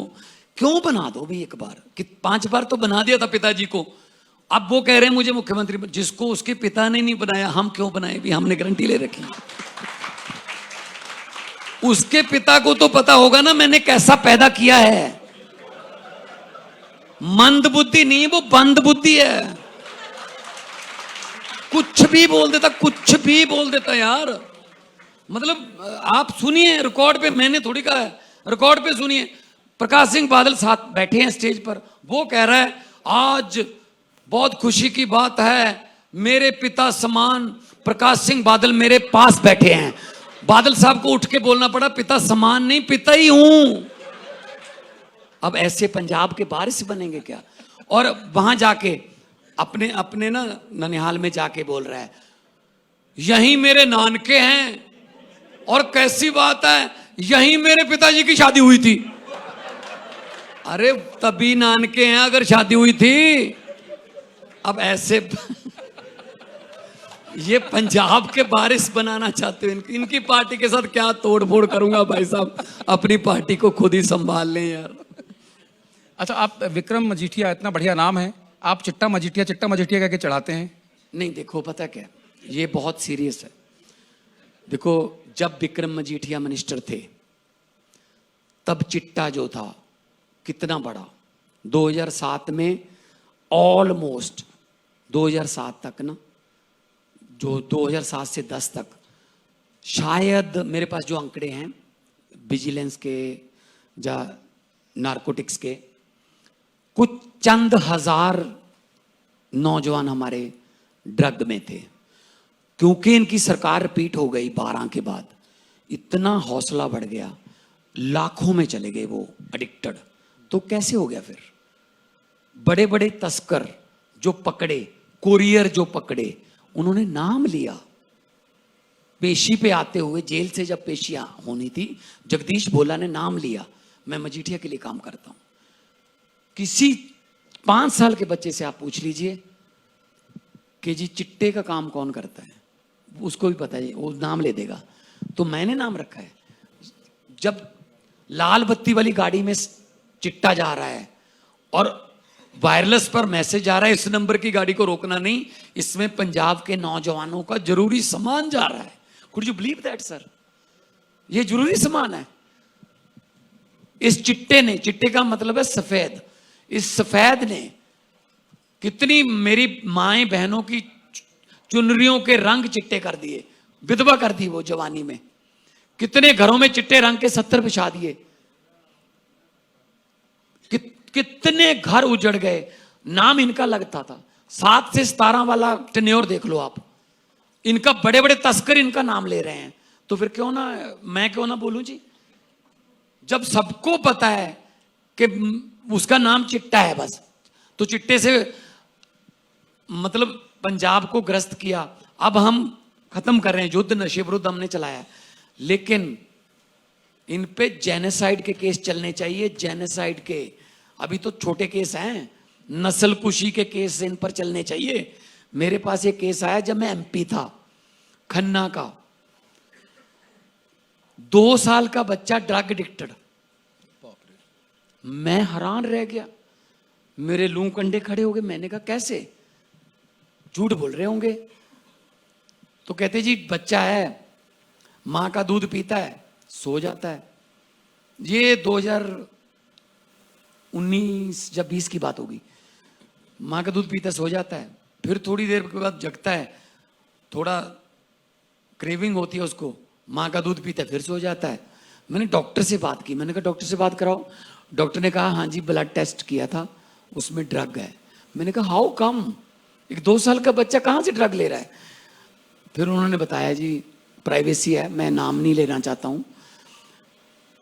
क्यों बना दो भी एक बार? कि 5 बार तो बना दिया था पिताजी को। अब वो कह रहे हैं मुझे मुख्यमंत्री, जिसको उसके पिता ने नहीं बनाया हम क्यों बनाए? भी हमने गारंटी ले रखी। उसके पिता को तो पता होगा ना मैंने कैसा पैदा किया है। मंद बुद्धि नहीं, वो बंद बुद्धि है। कुछ भी बोल देता यार। मतलब आप सुनिए रिकॉर्ड पे, मैंने थोड़ी कहा है, रिकॉर्ड पे सुनिए। प्रकाश सिंह बादल साथ बैठे हैं स्टेज पर, वो कह रहा है आज बहुत खुशी की बात है, मेरे पिता समान प्रकाश सिंह बादल मेरे पास बैठे हैं। बादल साहब को उठ के बोलना पड़ा, पिता समान नहीं, पिता ही हूं। अब ऐसे पंजाब के बारिश बनेंगे क्या? और वहां जाके अपने ना ननिहाल में जाके बोल रहा है यहीं मेरे नानके हैं, और कैसी बात है, यहीं मेरे पिताजी की शादी हुई थी। अरे तभी नानके हैं अगर शादी हुई थी। अब ऐसे ये पंजाब के बारिश बनाना चाहते हो। इनकी पार्टी के साथ क्या तोड़फोड़ करूंगा भाई साहब, अपनी पार्टी को खुद ही संभाल लें यार। अच्छा, आप विक्रम मजीठिया, इतना बढ़िया नाम है, आप चिट्टा मजीठिया करके चढ़ाते हैं। नहीं देखो, पता क्या, ये बहुत सीरियस है। देखो, जब विक्रम मजीठिया मिनिस्टर थे तब चिट्टा जो था कितना बड़ा, 2007 में ऑलमोस्ट 2007 तक ना, जो 2007 से 10 तक शायद मेरे पास जो आंकड़े हैं विजिलेंस के या नारकोटिक्स के, कुछ चंद हजार नौजवान हमारे ड्रग में थे। क्योंकि इनकी सरकार रिपीट हो गई 12 के बाद, इतना हौसला बढ़ गया, लाखों में चले गए वो एडिक्टेड। तो कैसे हो गया फिर? बड़े बड़े तस्कर जो पकड़े, कोरियर जो पकड़े, उन्होंने नाम लिया। पेशी पे आते हुए, जेल से जब पेशियां होनी थी, जगदीश भोला ने नाम लिया, मैं मजीठिया के लिए काम करता हूं। किसी 5 साल के बच्चे से आप पूछ लीजिए कि जी चिट्टे का काम कौन करता है, उसको भी पता है, वो नाम ले देगा। तो मैंने नाम रखा है। जब लाल बत्ती वाली गाड़ी में चिट्टा जा रहा है और वायरलेस पर मैसेज जा रहा है, इस नंबर की गाड़ी को रोकना नहीं, इसमें पंजाब के नौजवानों का जरूरी सामान जा रहा है। Could you believe that sir? ये जरूरी सामान है। इस चिट्टे ने, चिट्टे का मतलब है सफेद, इस सफेद ने कितनी मेरी माएं बहनों की चुनरियों के रंग चिट्टे कर दिए, विधवा कर दी वो जवानी में। कितने घरों में चिट्टे रंग के 70 बिछा दिए, कितने घर उजड़ गए। नाम इनका लगता था। 7 से 17 वाला टेन्योर देख लो आप, इनका बड़े बड़े तस्कर इनका नाम ले रहे हैं। तो फिर क्यों ना मैं क्यों ना बोलूं जी, जब सबको पता है कि उसका नाम चिट्टा है बस। तो चिट्टे से मतलब पंजाब को ग्रस्त किया। अब हम खत्म कर रहे हैं, युद्ध नशे विरुद्ध हमने चलाया, लेकिन इन पे जेनोसाइड के केस चलने चाहिए। जेनोसाइड के अभी तो छोटे केस हैं, नस्लकुशी के केस इन पर चलने चाहिए। मेरे पास एक केस आया जब मैं एमपी था, खन्ना का 2 साल का बच्चा ड्रग एडिक्टेड। मैं हैरान रह गया, मेरे लू कंडे खड़े हो गए। मैंने कहा कैसे? झूठ बोल रहे होंगे। तो कहते जी बच्चा है, मां का दूध पीता है, सो जाता है। ये 2019 जब 20 की बात होगी, मां का दूध पीता है, सो जाता है, फिर थोड़ी देर के बाद जगता है, थोड़ा क्रेविंग होती है उसको, मां का दूध पीता है, फिर सो जाता है। मैंने डॉक्टर से बात की, मैंने कहा डॉक्टर से बात कराओ। डॉक्टर ने कहा हाँ जी ब्लड टेस्ट किया था, उसमें ड्रग है। मैंने कहा हाउ कम, एक 2 साल का बच्चा कहाँ से ड्रग ले रहा है? फिर उन्होंने बताया जी प्राइवेसी है, मैं नाम नहीं लेना चाहता हूं।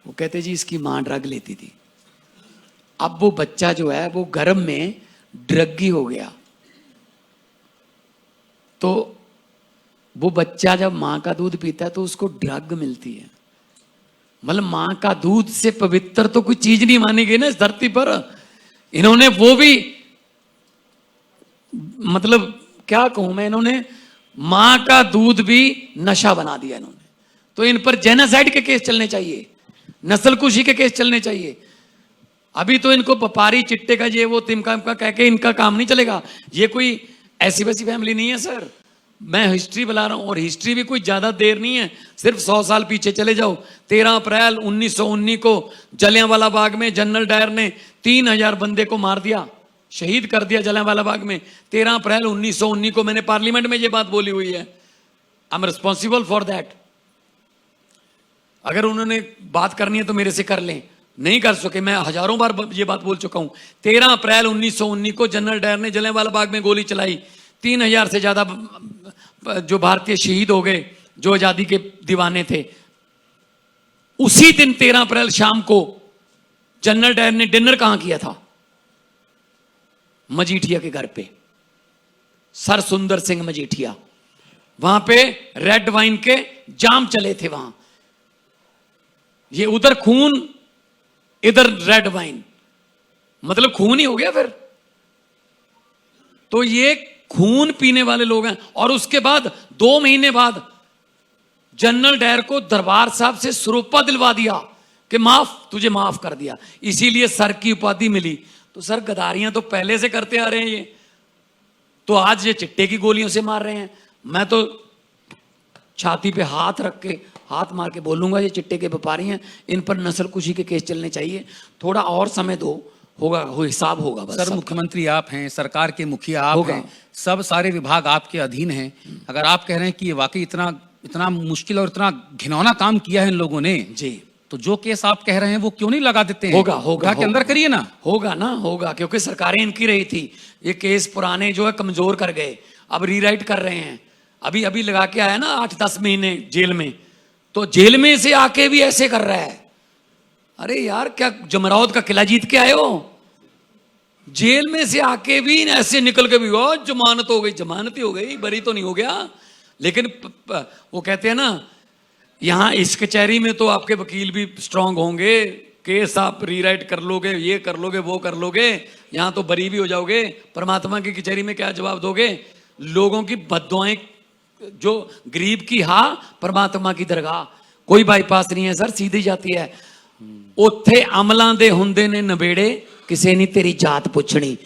वो कहते जी इसकी मां ड्रग लेती थी। अब वो बच्चा जो है वो गर्भ में ड्रगी हो गया। तो वो बच्चा जब मां का दूध पीता है तो उसको ड्रग मिलती है। मतलब मां का दूध से पवित्र तो कोई चीज नहीं मानी गई ना इस धरती पर। इन्होंने वो भी, मतलब क्या कहूं मैं, इन्होंने मां का दूध भी नशा बना दिया इन्होंने। तो इन पर जेनोसाइड के केस चलने चाहिए, नस्लकुशी के केस चलने चाहिए। अभी तो इनको व्यापारी चिट्टे का ये वो तिमका कह के इनका काम नहीं चलेगा। ये कोई ऐसी वैसी फैमिली नहीं है सर। मैं हिस्ट्री बता रहा हूं, और हिस्ट्री भी कोई ज्यादा देर नहीं है, सिर्फ 100 साल पीछे चले जाओ। 13 अप्रैल 1919 को जलियांवाला बाग में जनरल डायर ने 3000 बंदे को मार दिया, शहीद कर दिया जलियांवाला बाग में। 13 अप्रैल 1919 को मैंने पार्लियामेंट में ये बात बोली हुई है। I am responsible for that. अगर उन्होंने बात करनी है तो मेरे से कर लें, नहीं कर सके, मैं हजारों बार ये बात बोल चुका हूं। 13 अप्रैल 1919 को जनरल डायर ने जलियांवाला बाग में गोली चलाई, 3000 से ज्यादा जो भारतीय शहीद हो गए, जो आजादी के दीवाने थे। उसी दिन 13 अप्रैल शाम को जनरल डायर ने डिनर कहां किया था? मजीठिया के घर पे, सर सुंदर सिंह मजीठिया। वहां पे रेड वाइन के जाम चले थे वहां। ये उधर खून, इधर रेड वाइन, मतलब खून ही हो गया फिर। तो ये खून पीने वाले लोग हैं। और उसके बाद 2 महीने बाद जनरल डायर को दरबार साहब से सरोपा दिलवा दिया कि माफ, तुझे माफ कर दिया, इसीलिए सर की उपाधि मिली। तो सर गद्दारियां तो पहले से करते आ रहे हैं ये, तो आज ये चिट्टे की गोलियों से मार रहे हैं। मैं तो छाती पे हाथ रख के, हाथ मार के बोलूंगा ये चिट्टे के व्यापारी हैं, इन पर नस्लकुशी के केस चलने चाहिए। थोड़ा और समय दो, होगा, हो हिसाब होगा बस। सर मुख्यमंत्री आप हैं, सरकार के मुखिया आप हैं, सब सारे विभाग आपके अधीन हैं। अगर आप कह रहे हैं कि ये वाकई इतना मुश्किल और इतना घिनौना काम किया है इन लोगों ने जी, तो जो केस आप कह रहे हैं वो क्यों नहीं लगा देते हैं? होगा होगा उठा के अंदर करिए ना। होगा ना, होगा, क्योंकि सरकारें इनकी रही थी। ये केस पुराने जो है कमजोर कर गए, अब रीराइट कर रहे हैं। अभी अभी लगा के आया ना 8-10 महीने जेल में, तो जेल में से आके भी ऐसे कर रहा है। अरे यार, क्या जमरावत का किला जीत के आए हो? जेल में से आके भी ऐसे निकल के भी हो, जमानत हो गई, जमानत ही हो गई, बरी तो नहीं हो गया। लेकिन वो कहते हैं ना, यहां इस कचहरी में तो आपके वकील भी स्ट्रांग होंगे, केस आप रीराइट कर लोगे, ये कर लोगे, वो कर लोगे, यहां तो बरी भी हो जाओगे। परमात्मा की कचहरी में क्या जवाब दोगे? लोगों की बद्दुआएं, जो गरीब की हा, परमात्मा की दरगाह, कोई बाईपास नहीं है सर, सीधी जाती है। उत्थे अमलों दे हुंदे ने नबेड़े, किसी ने तेरी जात पुछनी।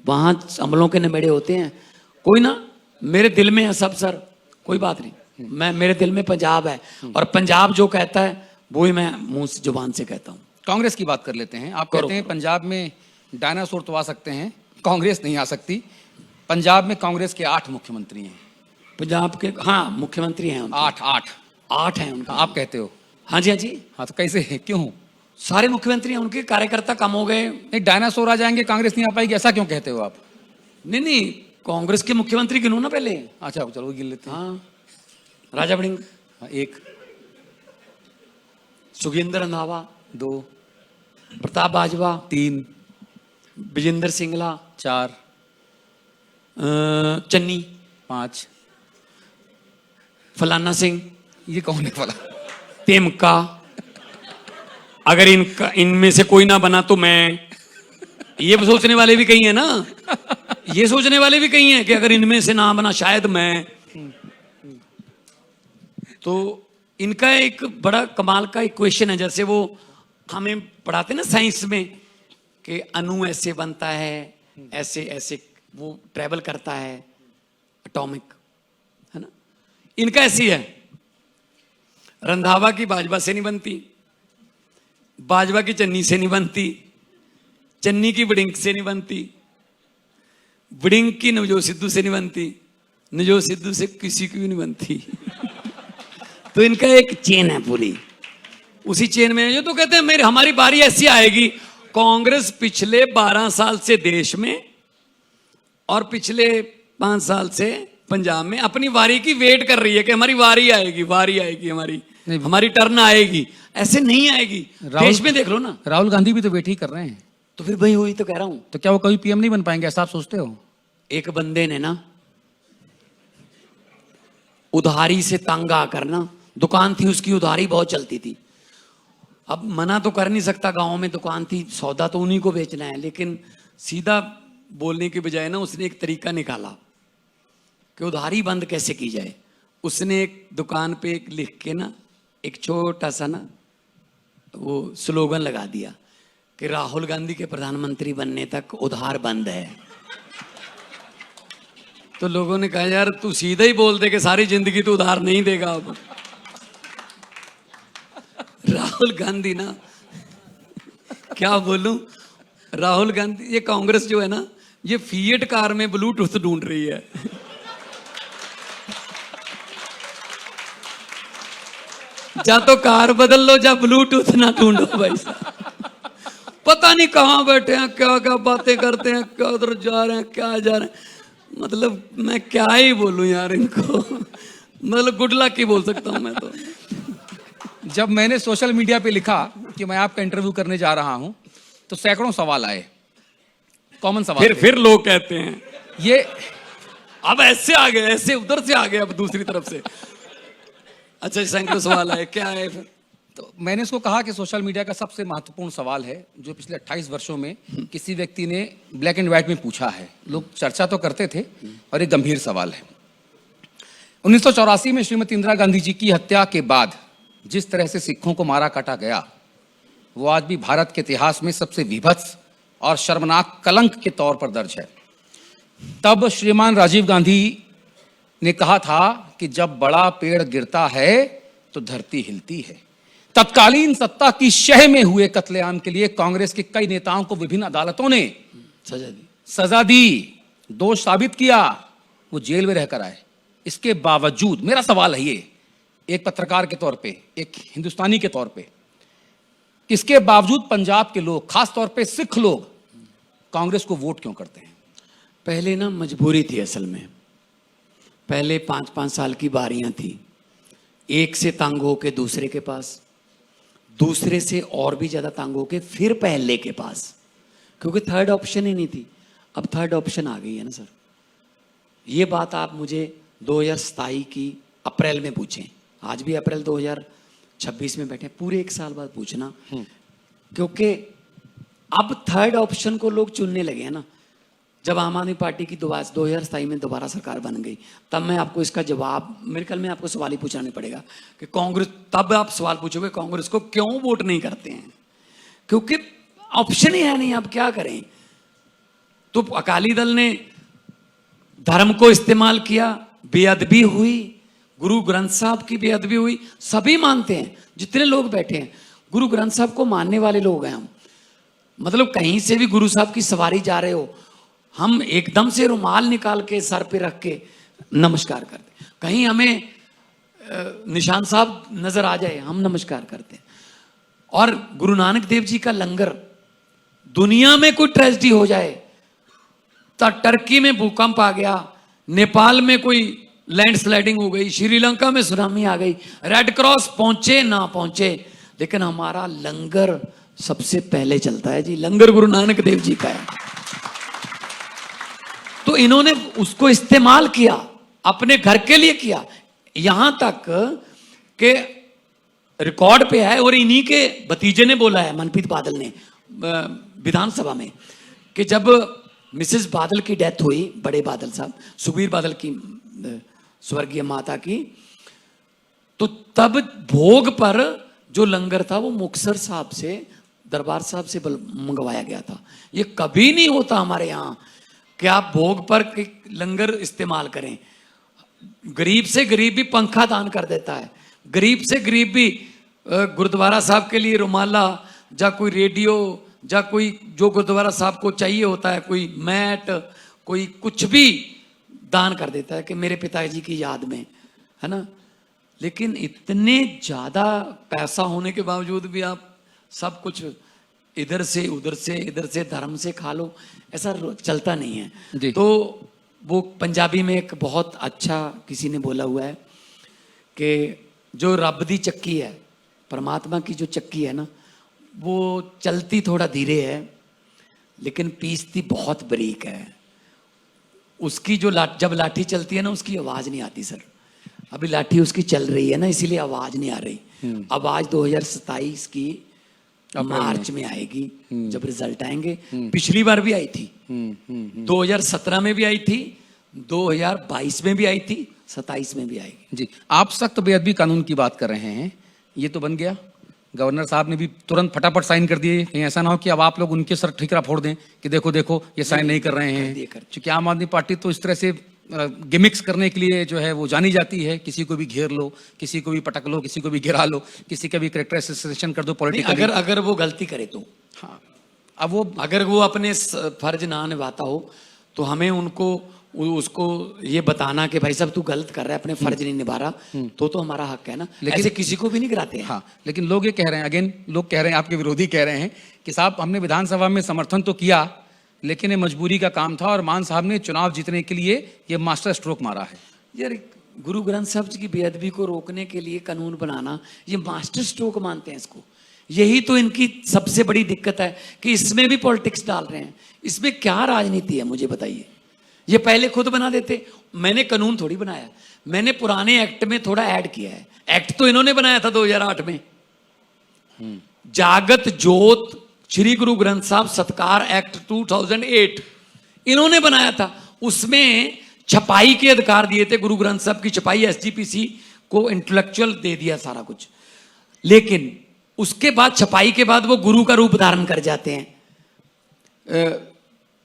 वहां अमलों के नबेड़े होते हैं। कोई ना, मेरे दिल में है सब सर, कोई बात नहीं। मैं, मेरे दिल में पंजाब है, और पंजाब जो कहता है वो ही मैं मुंह से, जुबान से कहता हूं। कांग्रेस की बात कर लेते हैं। आप कहते हैं पंजाब में डायनासोर तो आ सकते हैं, कांग्रेस नहीं आ सकती। पंजाब में कांग्रेस के 8 मुख्यमंत्री हैं। पंजाब के, हाँ, मुख्यमंत्री हैं उनके। 8 हैं उनका। आप कहते हो? हाँ जी, हाँ जी। हाँ, तो कैसे है, क्यों? सारे मुख्यमंत्री हैं उनके, कार्यकर्ता कम हो गए। नहीं, डायनासोर आ जाएंगे, कांग्रेस नहीं आ पाएगी, ऐसा क्यों कहते हो आप? नहीं नहीं, कांग्रेस के मुख्यमंत्री गिनो ना पहले। अच्छा, चलो गिन लेते हैं। हाँ, राजा वड़िंग 1, सुखजिंदर रंधावा 2, प्रताप बाजवा 3, विजेंद्र सिंगला 4, चन्नी 5। फलाना सिंह, ये कौन है वाला? तेमका। अगर इनका, इनमें से कोई ना बना तो मैं, ये सोचने वाले भी कहीं है ना, ये सोचने वाले भी कहीं हैं कि अगर इनमें से ना बना शायद मैं। तो इनका एक बड़ा कमाल का इक्वेशन है, जैसे वो हमें पढ़ाते ना साइंस में कि अणु ऐसे बनता है, ऐसे ऐसे वो ट्रेवल करता है, एटॉमिक, है ना। इनका ऐसी है, रंधावा की भाजपा से नहीं बनती, भाजपा की चन्नी से नहीं बनती, चन्नी की वड़िंग से नहीं बनती, वड़िंग की नवजोत सिद्धू से नहीं बनती, नवजोत सिद्धू से किसी की भी नहीं बनती। तो इनका एक चेन है पूरी, उसी चेन में जो तो कहते हैं मेरे, हमारी बारी ऐसी आएगी। कांग्रेस पिछले 12 साल से देश में और पिछले 5 साल से पंजाब में अपनी वारी की वेट कर रही है कि हमारी वारी आएगी, वारी आएगी, हमारी टर्न आएगी। ऐसे नहीं आएगी। देश में देख लो ना, राहुल गांधी भी तो वेट ही कर रहे हैं। तो फिर वही हुई तो कह रहा हूं। तो क्या वो कभी पीएम नहीं बन पाएंगे, ऐसा आप सोचते हो? एक बंदे ने ना उधारी से तंग आकर ना, दुकान थी उसकी, उधारी बहुत चलती थी। अब मना तो कर नहीं सकता, गांव में दुकान थी, सौदा तो उन्हीं को बेचना है। लेकिन सीधा बोलने के बजाय ना उसने एक तरीका निकाला कि उधारी बंद कैसे की जाए। उसने एक दुकान पे एक लिख के ना, एक छोटा सा ना वो स्लोगन लगा दिया कि राहुल गांधी के प्रधानमंत्री बनने तक उधार बंद है। तो लोगों ने कहा यार तू सीधा ही बोल दे कि सारी जिंदगी तू उधार नहीं देगा। अब राहुल गांधी ना, क्या बोलूं, राहुल गांधी, ये कांग्रेस जो है ना, ये फिएट कार में ब्लूटूथ ढूंढ रही है। जा तो कार बदल लो, जा ब्लूटूथ ना ढूंढो भाई साहब। पता नहीं कहां बैठे हैं, क्या क्या बातें करते हैं, क्या उधर जा रहे हैं, क्या जा रहे हैं। मतलब मैं क्या ही बोलूं यार इनको, मतलब गुड लक ही बोल सकता हूं मैं तो। जब मैंने सोशल मीडिया पे लिखा कि मैं आपका इंटरव्यू करने जा रहा हूं, तो सैकड़ों सवाल आए, कॉमन सवाल। फिर लोग कहते हैं ये अब ऐसे आ गए, ऐसे उधर से आ गए, अब दूसरी तरफ से। अच्छा, सैकड़ों सवाल आए, क्या है फिर? तो मैंने इसको कहा कि सोशल मीडिया का सबसे महत्वपूर्ण सवाल है जो पिछले 28 वर्षों में किसी व्यक्ति ने ब्लैक एंड व्हाइट में पूछा है। लोग चर्चा तो करते थे, और एक गंभीर सवाल है। 1984 में श्रीमती इंदिरा गांधी जी की हत्या के बाद जिस तरह से सिखों को मारा काटा गया, वो आज भी भारत के इतिहास में सबसे विभत्स और शर्मनाक कलंक के तौर पर दर्ज है। तब श्रीमान राजीव गांधी ने कहा था कि जब बड़ा पेड़ गिरता है तो धरती हिलती है। तत्कालीन सत्ता की शह में हुए कत्लेआम के लिए कांग्रेस के कई नेताओं को विभिन्न अदालतों ने सजा दी, दोष साबित किया, वो जेल में रहकर आए। इसके बावजूद मेरा सवाल है ये, एक पत्रकार के तौर पे, एक हिंदुस्तानी के तौर पे, इसके बावजूद पंजाब के लोग, खासतौर पे सिख लोग, कांग्रेस को वोट क्यों करते हैं? पहले ना मजबूरी थी असल में। पहले 5-5 साल की बारियां थी, एक से तंग होके दूसरे के पास, दूसरे से और भी ज्यादा तंग होके फिर पहले के पास, क्योंकि थर्ड ऑप्शन ही नहीं थी। अब थर्ड ऑप्शन आ गई है ना सर। ये बात आप मुझे 2027 की अप्रैल में पूछें, आज भी अप्रैल 2026 में बैठे, पूरे 1 साल बाद पूछना, क्योंकि अब थर्ड ऑप्शन को लोग चुनने लगे हैं ना। जब आम आदमी पार्टी की 2027 में दोबारा सरकार बन गई, तब मैं आपको इसका जवाब, मेरे ख्याल में आपको सवाल ही पूछना नहीं पड़ेगा कि कांग्रेस, तब आप सवाल पूछोगे कांग्रेस को क्यों वोट नहीं करते हैं, क्योंकि ऑप्शन ही है नहीं, आप क्या करें। तो अकाली दल ने धर्म को इस्तेमाल किया, बेअदबी हुई, गुरु ग्रंथ साहब की बेअदबी हुई, सभी मानते हैं, जितने लोग बैठे हैं गुरु ग्रंथ साहब को मानने वाले लोग हैं हम। मतलब कहीं से भी गुरु साहब की सवारी जा रहे हो, हम एकदम से रुमाल निकाल के सर पे रख के नमस्कार करते। कहीं हमें निशान साहब नजर आ जाए, हम नमस्कार करते हैं। और गुरु नानक देव जी का लंगर, दुनिया में कोई ट्रेजेडी हो जाए, टर्की में भूकंप आ गया, नेपाल में कोई लैंडस्लाइडिंग हो गई, श्रीलंका में सुनामी आ गई, रेड क्रॉस पहुंचे ना पहुंचे, लेकिन हमारा लंगर सबसे पहले चलता है जी। लंगर गुरु नानक देव जी का है। तो इन्होंने उसको इस्तेमाल किया, अपने घर के लिए किया, यहां तक के रिकॉर्ड पे है। और इन्हीं के भतीजे ने बोला है, मनप्रीत बादल ने, विधानसभा में, कि जब मिसेस बादल की डेथ हुई, बड़े बादल साहब, सुखबीर बादल की, स्वर्गीय माता की, तो तब भोग पर जो लंगर था वो मुक्तसर साहब से, दरबार साहब से मंगवाया गया था। ये कभी नहीं होता हमारे यहाँ कि आप भोग पर लंगर इस्तेमाल करें। गरीब से गरीब भी पंखा दान कर देता है, गरीब से गरीब भी गुरुद्वारा साहब के लिए रुमाला, या कोई रेडियो, या कोई जो गुरुद्वारा साहब को चाहिए होता है, कोई मैट, कोई कुछ भी दान कर देता है कि मेरे पिताजी की याद में, है ना। लेकिन इतने ज्यादा पैसा होने के बावजूद भी आप सब कुछ इधर से उधर से, इधर से धर्म से खा लो, ऐसा चलता नहीं है। तो वो पंजाबी में एक बहुत अच्छा किसी ने बोला हुआ है कि जो रब दी चक्की है, परमात्मा की जो चक्की है ना, वो चलती थोड़ा धीरे है लेकिन पीसती बहुत बारीक है। उसकी जो जब लाठी चलती है ना, उसकी आवाज नहीं आती सर। अभी लाठी उसकी चल रही है ना, इसीलिए आवाज नहीं आ रही। आवाज 2027 की मार्च में आएगी, जब रिजल्ट आएंगे। पिछली बार भी आई थी, 2017 में भी आई थी, 2022 में भी आई थी, 27 में भी आएगी। जी, आप सख्त बेअदबी कानून की बात कर रहे हैं, ये तो बन गया, गवर्नर साहब ने भी तुरंत फटाफट साइन कर दिए। कहीं ऐसा ना हो कि अब आप लोग उनके सर ठिकरा फोड़ दें कि देखो देखो ये साइन नहीं कर रहे हैं। क्योंकि आम आदमी पार्टी तो इस तरह से गिमिक्स करने के लिए जो है वो जानी जाती है, किसी को भी घेर लो, किसी को भी पटक लो, किसी को भी गिरा लो, किसी का भी कैरेक्टर असोसिएशन कर दो पॉलिटिकली। अगर वो गलती करे तो, हाँ, अब वो अगर वो अपने फर्ज ना निभाता हो तो हमें उसको ये बताना कि भाई साहब तू गलत कर रहा है, अपने फर्ज नहीं निभा रहा, तो हमारा हक है ना। लेकिन ऐसे किसी को भी नहीं गिराते हैं। हाँ, लेकिन लोग ये कह रहे हैं, अगेन लोग कह रहे हैं, आपके विरोधी कह रहे हैं कि साहब हमने विधानसभा में समर्थन तो किया, लेकिन ये मजबूरी का काम था और मान साहब ने चुनाव जीतने के लिए ये मास्टर स्ट्रोक मारा है। यार, गुरु ग्रंथ साहब जी की बेअदबी को रोकने के लिए कानून बनाना, ये मास्टर स्ट्रोक मानते हैं इसको। यही तो इनकी सबसे बड़ी दिक्कत है कि इसमें भी पॉलिटिक्स डाल रहे हैं। इसमें क्या राजनीति है, मुझे बताइए। ये पहले खुद बना देते। मैंने कानून थोड़ी बनाया, मैंने पुराने एक्ट में थोड़ा ऐड किया है। एक्ट तो इन्होंने बनाया था 2008 में, जागत जोत श्री गुरु ग्रंथ साहब सत्कार एक्ट 2008 इन्होंने बनाया था। उसमें छपाई के अधिकार दिए थे, गुरु ग्रंथ साहब की छपाई एसजीपीसी को इंटेलेक्चुअल दे दिया सारा कुछ। लेकिन उसके बाद, छपाई के बाद वो गुरु का रूप धारण कर जाते हैं।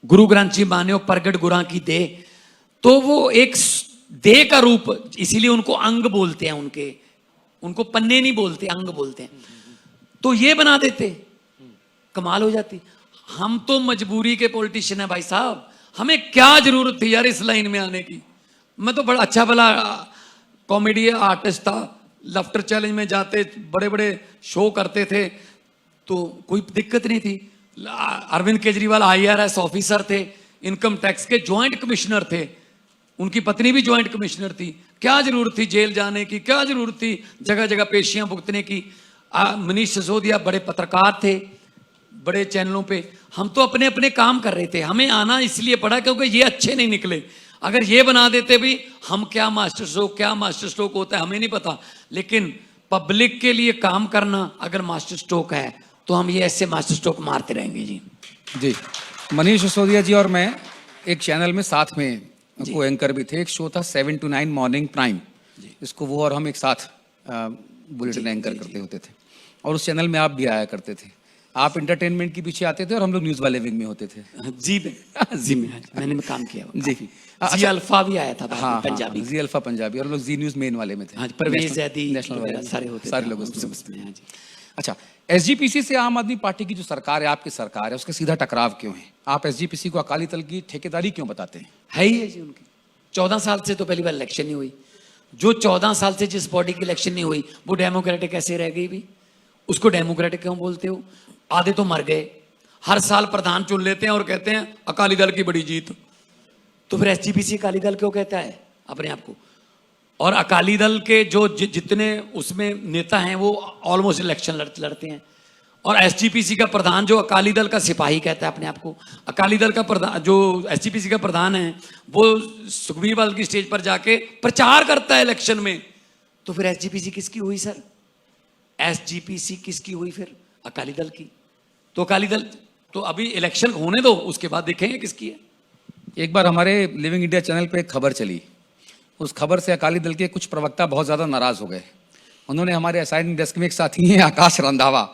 गुरु ग्रंथ जी मान्यो प्रगट गुरा की दे, तो वो एक दे का रूप, इसीलिए उनको अंग बोलते हैं। उनको पन्ने नहीं बोलते, अंग बोलते हैं। तो ये बना देते, कमाल हो जाती। हम तो मजबूरी के पॉलिटिशियन है भाई साहब, हमें क्या जरूरत थी यार इस लाइन में आने की। मैं तो बड़ा अच्छा भला कॉमेडी आर्टिस्ट था, लाफ्टर चैलेंज में जाते, बड़े बड़े शो करते थे, तो कोई दिक्कत नहीं थी। अरविंद केजरीवाल IRS ऑफिसर थे, इनकम टैक्स के जॉइंट कमिश्नर थे, उनकी पत्नी भी जॉइंट कमिश्नर थी। क्या जरूरत थी जेल जाने की, क्या जरूरत थी जगह जगह पेशियां भुगतने की। मनीष सिसोदिया बड़े पत्रकार थे बड़े चैनलों पे। हम तो अपने अपने काम कर रहे थे, हमें आना इसलिए पड़ा क्योंकि ये अच्छे नहीं निकले। अगर ये बना देते भी, हम क्या मास्टर स्ट्रोक होता है हमें नहीं पता, लेकिन पब्लिक के लिए काम करना अगर मास्टर स्ट्रोक है तो हम ये ऐसे मास्टर स्ट्रोक मारते रहेंगे जी। जी, मनीष सिसोदिया जी और मैं एक चैनल में साथ में को एंकर भी थे। एक शो था 7 to 9 मॉर्निंग प्राइम, इसको वो और हम एक साथ बुलेटिन एंकर करते होते थे, और उस चैनल में आप भी आया करते थे। आप इंटरटेनमेंट के पीछे आते थे और हम लोग न्यूज वाले विंग में होते थे। जी जी मैंने में काम किया जी। जी अल्फा भी आया था हाँ, पंजाबी, जी अल्फा पंजाबी, और लोग जी न्यूज मेन वाले में थे। हाँ, परवेज जैदी नेशनल वाले सारे होते सारे थे, लोग उसमें उसमें। हाँ जी। अच्छा, SGPC से आम आदमी पार्टी की जो सरकार है, आपकी सरकार है, उसका सीधा टकराव क्यों है? आप SGPC को अकाली दल की ठेकेदारी क्यों बताते हैं? है ही है जी उनकी। 14 साल से तो पहली बार इलेक्शन नहीं हुई। जो 14 साल से जिस बॉडी की इलेक्शन नहीं हुई वो डेमोक्रेटिक कैसे रह गई भी? उसको डेमोक्रेटिक क्यों बोलते हो? आधे तो मर गए। हर साल प्रधान चुन लेते हैं और कहते हैं अकाली दल की बड़ी जीत। तो फिर SGPC अकाली दल क्यों कहता है अपने आप को? और अकाली दल के जो जितने उसमें नेता हैं वो ऑलमोस्ट इलेक्शन लड़ते हैं। और SGPC का प्रधान जो अकाली दल का सिपाही कहता है अपने आप को, अकाली दल का प्रधान जो SGPC का प्रधान है वो सुखबीर बादल की स्टेज पर जाके प्रचार करता है इलेक्शन में। तो फिर SGPC किसकी हुई सर? SGPC किसकी हुई फिर? अकाली दल की। तो अकाली दल तो अभी इलेक्शन होने दो, उसके बाद देखेंगे किसकी है। एक बार हमारे लिविंग इंडिया चैनल पे एक खबर चली, उस खबर से अकाली दल के कुछ प्रवक्ता बहुत ज़्यादा नाराज हो गए। उन्होंने हमारे असाइनिंग डेस्क में एक साथी हैं आकाश रंधावा,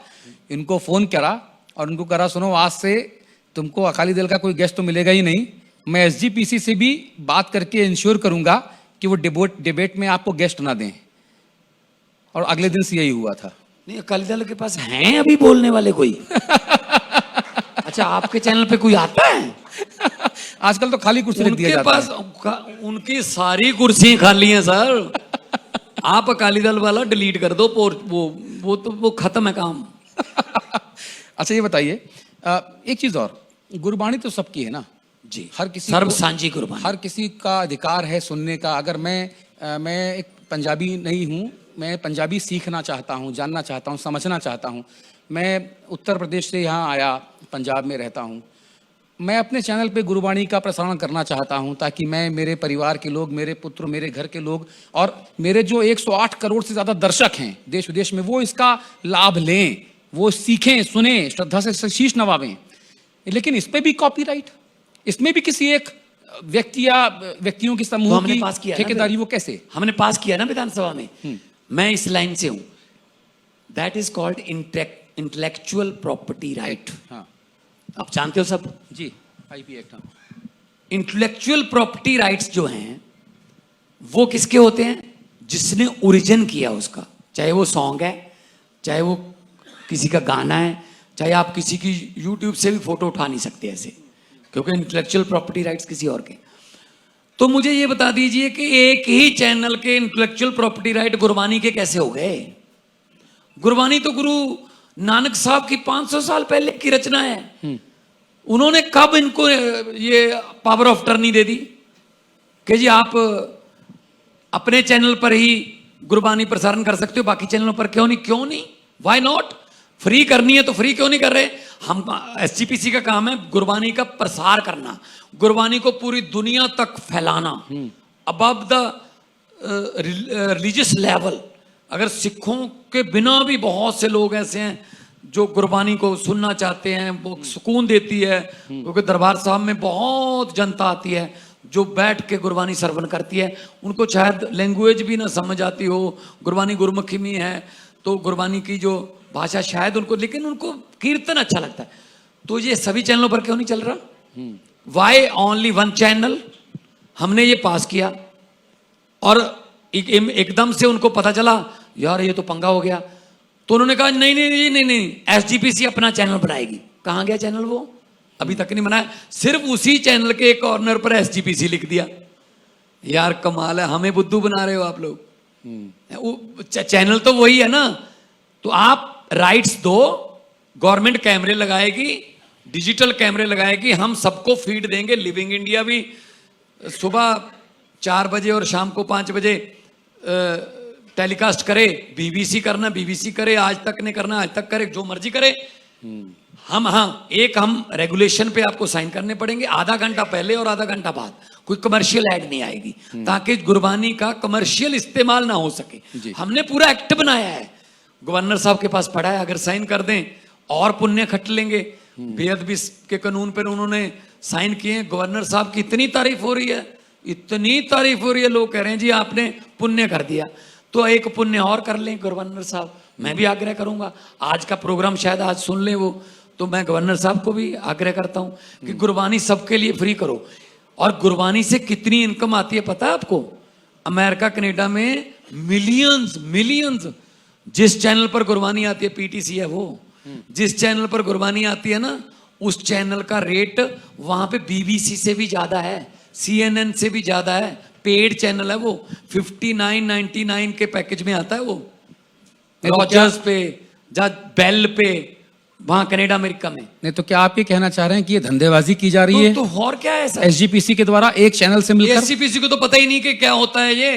इनको फ़ोन करा और उनको करा सुनो आज से तुमको अकाली दल का कोई गेस्ट तो मिलेगा ही नहीं, मैं SGPC से भी बात करके इंश्योर करूंगा कि वो डिबेट में आपको गेस्ट ना दें। और अगले दिन से यही हुआ था। नहीं, अकाली दल के पास हैं अभी बोलने वाले कोई? अच्छा, आपके चैनल पे कोई आता है? आजकल तो खाली कुर्सी रख दिया जाता है। उनके पास उनकी सारी कुर्सियां खाली हैं सर। आप अकाली दल वाला डिलीट कर दो, वो खत्म है काम। अच्छा, ये बताइए एक चीज और, गुरबाणी तो सबकी है ना जी, हर किसी सर्व सांझी गुरबाणी, हर किसी का अधिकार है सुनने का। अगर मैं एक पंजाबी नहीं हूँ, मैं पंजाबी सीखना चाहता हूँ, जानना चाहता हूँ, समझना चाहता हूँ, मैं उत्तर प्रदेश से यहाँ आया, पंजाब में रहता हूँ, मैं अपने चैनल पे गुरबाणी का प्रसारण करना चाहता हूँ ताकि मैं, मेरे परिवार के लोग, मेरे पुत्र, मेरे घर के लोग और मेरे जो 108 करोड़ से ज़्यादा दर्शक हैं देश विदेश में, वो इसका लाभ लें, वो सीखें, सुने, श्रद्धा से शीश नवावें। लेकिन इस पर भी कॉपीराइट, इसमें भी किसी एक व्यक्ति या व्यक्तियों की समूह की ठेकेदारी, वो कैसे? हमने पास किया ना विधानसभा में। मैं इस लाइन से हूं, that is called intellectual property right. हाँ, आप जानते हो सब जी, IP act. Intellectual property rights जो हैं वो किसके होते हैं? जिसने ओरिजिन किया उसका, चाहे वो सॉन्ग है, चाहे वो किसी का गाना है, चाहे आप किसी की YouTube से भी फोटो उठा नहीं सकते ऐसे, क्योंकि इंटेलेक्चुअल प्रॉपर्टी राइट्स किसी और के। तो मुझे ये बता दीजिए कि एक ही चैनल के इंटेलेक्चुअल प्रॉपर्टी राइट गुरबानी के कैसे हो गए? गुरबानी तो गुरु नानक साहब की 500 साल पहले की रचना है। उन्होंने कब इनको ये पावर ऑफ टर्नी दे दी कि जी आप अपने चैनल पर ही गुरबानी प्रसारण कर सकते हो, बाकी चैनलों पर क्यों नहीं? क्यों नहीं? Why not? फ्री करनी है तो फ्री क्यों नहीं कर रहे? हम SGPC का काम है गुरबानी का प्रसार करना, गुरबानी को पूरी दुनिया तक फैलाना, अबव द रिलीजियस लेवल। अगर सिखों के बिना भी बहुत से लोग ऐसे हैं जो गुरबानी को सुनना चाहते हैं, वो सुकून देती है, क्योंकि दरबार साहब में बहुत जनता आती है जो बैठ के गुरबानी श्रवण करती है। उनको शायद लैंग्वेज भी ना समझ आती हो, गुरबानी गुरमुखी में है तो गुरबानी की जो भाषा शायद उनको, लेकिन उनको कीर्तन अच्छा लगता है। तो ये सभी चैनलों पर क्यों नहीं चल रहा? Why only one channel? हमने ये पास किया और एकदम से उनको पता चला यार ये तो पंगा हो गया, तो उन्होंने कहा नहीं नहीं नहीं नहीं, SGPC अपना चैनल बनाएगी। कहाँ गया चैनल? वो अभी तक नहीं बनाया। सिर्फ उसी चैनल के कॉर्नर पर SGPC लिख दिया। यार कमाल है, हमें बुद्धू बना रहे हो आप लोग। चैनल तो वही है ना, तो आप राइट्स दो, गवर्नमेंट कैमरे लगाएगी, डिजिटल कैमरे लगाएगी, हम सबको फीड देंगे। लिविंग इंडिया भी सुबह 4 बजे और शाम को 5 बजे टेलीकास्ट करे। बीबीसी करना बीबीसी करे, आज तक ने करना आज तक करे, जो मर्जी करे। हम हम रेगुलेशन पे आपको साइन करने पड़ेंगे, आधा घंटा पहले और आधा घंटा बाद। कोई कमर्शियल ऐड नहीं आएगी, ताकि गुरबानी का कमर्शियल इस्तेमाल ना हो सके। हमने पूरा एक्ट बनाया है, गवर्नर साहब के पास पड़ा है, अगर साइन कर दें और पुण्य खट लेंगे। बेअदबी के कानून पर उन्होंने साइन किए हैं। गवर्नर साहब की इतनी तारीफ हो रही है, इतनी तारीफ हो रही है, लोग कह रहे हैं जी आपने पुण्य कर दिया। तो एक पुण्य और कर लें गवर्नर साहब। मैं भी आग्रह करूंगा, आज का प्रोग्राम शायद आज सुन लें वो, तो मैं गवर्नर साहब को भी आग्रह करता हूं कि गुरबानी सबके लिए फ्री करो। और गुरबानी से कितनी इनकम आती है पता है आपको? अमेरिका कनाडा में मिलियंस। जिस चैनल पर गुरबानी आती है, पीटीसी है वो, जिस चैनल पर गुरबानी आती है ना, उस चैनल का रेट वहां पे बीबीसी से भी ज्यादा है, CNN से भी ज्यादा है। पेड चैनल है वो, 59.99 के पैकेज में आता है वो, रॉजर्स पे, बेल पे, वहां कनाडा अमेरिका में। नहीं तो क्या आप ये कहना चाह रहे हैं कि ये धंधेबाजी की जा रही है? तो और क्या है सर? SGPC के द्वारा एक चैनल से मिलकर। SGPC को तो पता ही नहीं कि क्या होता है ये,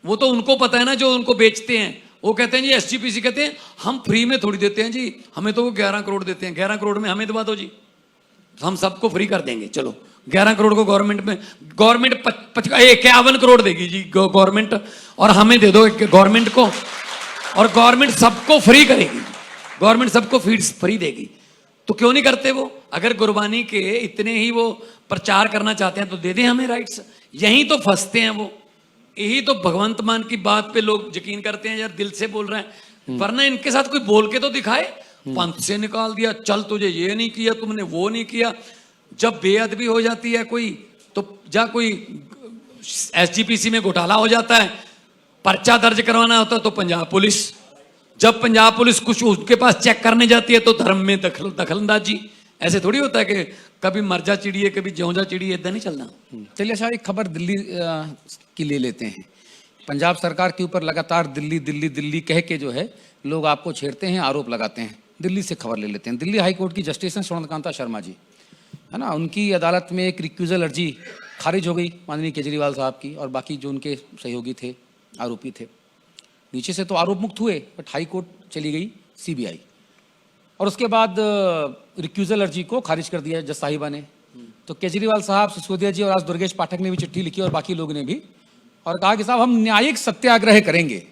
वो तो उनको पता है ना जो उनको बेचते हैं। वो कहते हैं जी, SGPC कहते हैं हम फ्री में थोड़ी देते हैं जी, हमें तो वो 11 करोड़ देते हैं, 11 करोड़ में हमें दबा दो जी, हम सबको फ्री कर देंगे। चलो 11 करोड़ को गवर्नमेंट 51 करोड़ देगी जी गवर्नमेंट, और हमें दे दो गवर्नमेंट को, और गवर्नमेंट सबको फ्री करेगी, गवर्नमेंट सबको फीड्स फ्री देगी। तो क्यों नहीं करते वो? अगर गुरबानी के इतने ही वो प्रचार करना चाहते हैं तो दे दें हमें राइट्स। यही तो फंसते हैं वो, यही तो भगवंत मान की बात पे लोग यकीन करते हैं, यार दिल से बोल रहे हैं, वरना इनके साथ कोई बोल के तो दिखाए। पंथ से निकाल दिया, चल तुझे ये नहीं किया, तुमने वो नहीं किया। जब बेअदबी हो जाती है कोई, तो जा कोई SGPC में घोटाला हो जाता है, पर्चा दर्ज करवाना होता है तो पंजाब पुलिस, जब पंजाब पुलिस कुछ उसके पास चेक करने जाती है तो धर्म में दखलंदाजी। ऐसे थोड़ी होता है कि कभी मरजा चिड़िए कभी ज्योंजा चिड़िए, इतना नहीं चलना। चलिए अच्छा, एक खबर दिल्ली की ले लेते हैं। पंजाब सरकार के ऊपर लगातार दिल्ली दिल्ली दिल्ली कह के जो है लोग आपको छेड़ते हैं, आरोप लगाते हैं। दिल्ली से खबर ले लेते हैं। दिल्ली हाई कोर्ट की जस्टिस हैं स्वर्णकांता शर्मा जी, है ना, उनकी अदालत में एक रिक्यूजल अर्जी खारिज हो गई माननीय केजरीवाल साहब की और बाकी जो उनके सहयोगी थे, आरोपी थे। नीचे से तो आरोप मुक्त हुए, बट हाई कोर्ट चली गई CBI, और उसके बाद रिक्यूजल अर्जी को खारिज कर दिया जज साहिबा ने। तो केजरीवाल साहब, सिसोदिया जी और आज दुर्गेश पाठक ने भी चिट्ठी लिखी और बाकी लोगों ने भी, और कहा कि साहब हम न्यायिक सत्याग्रह करेंगे।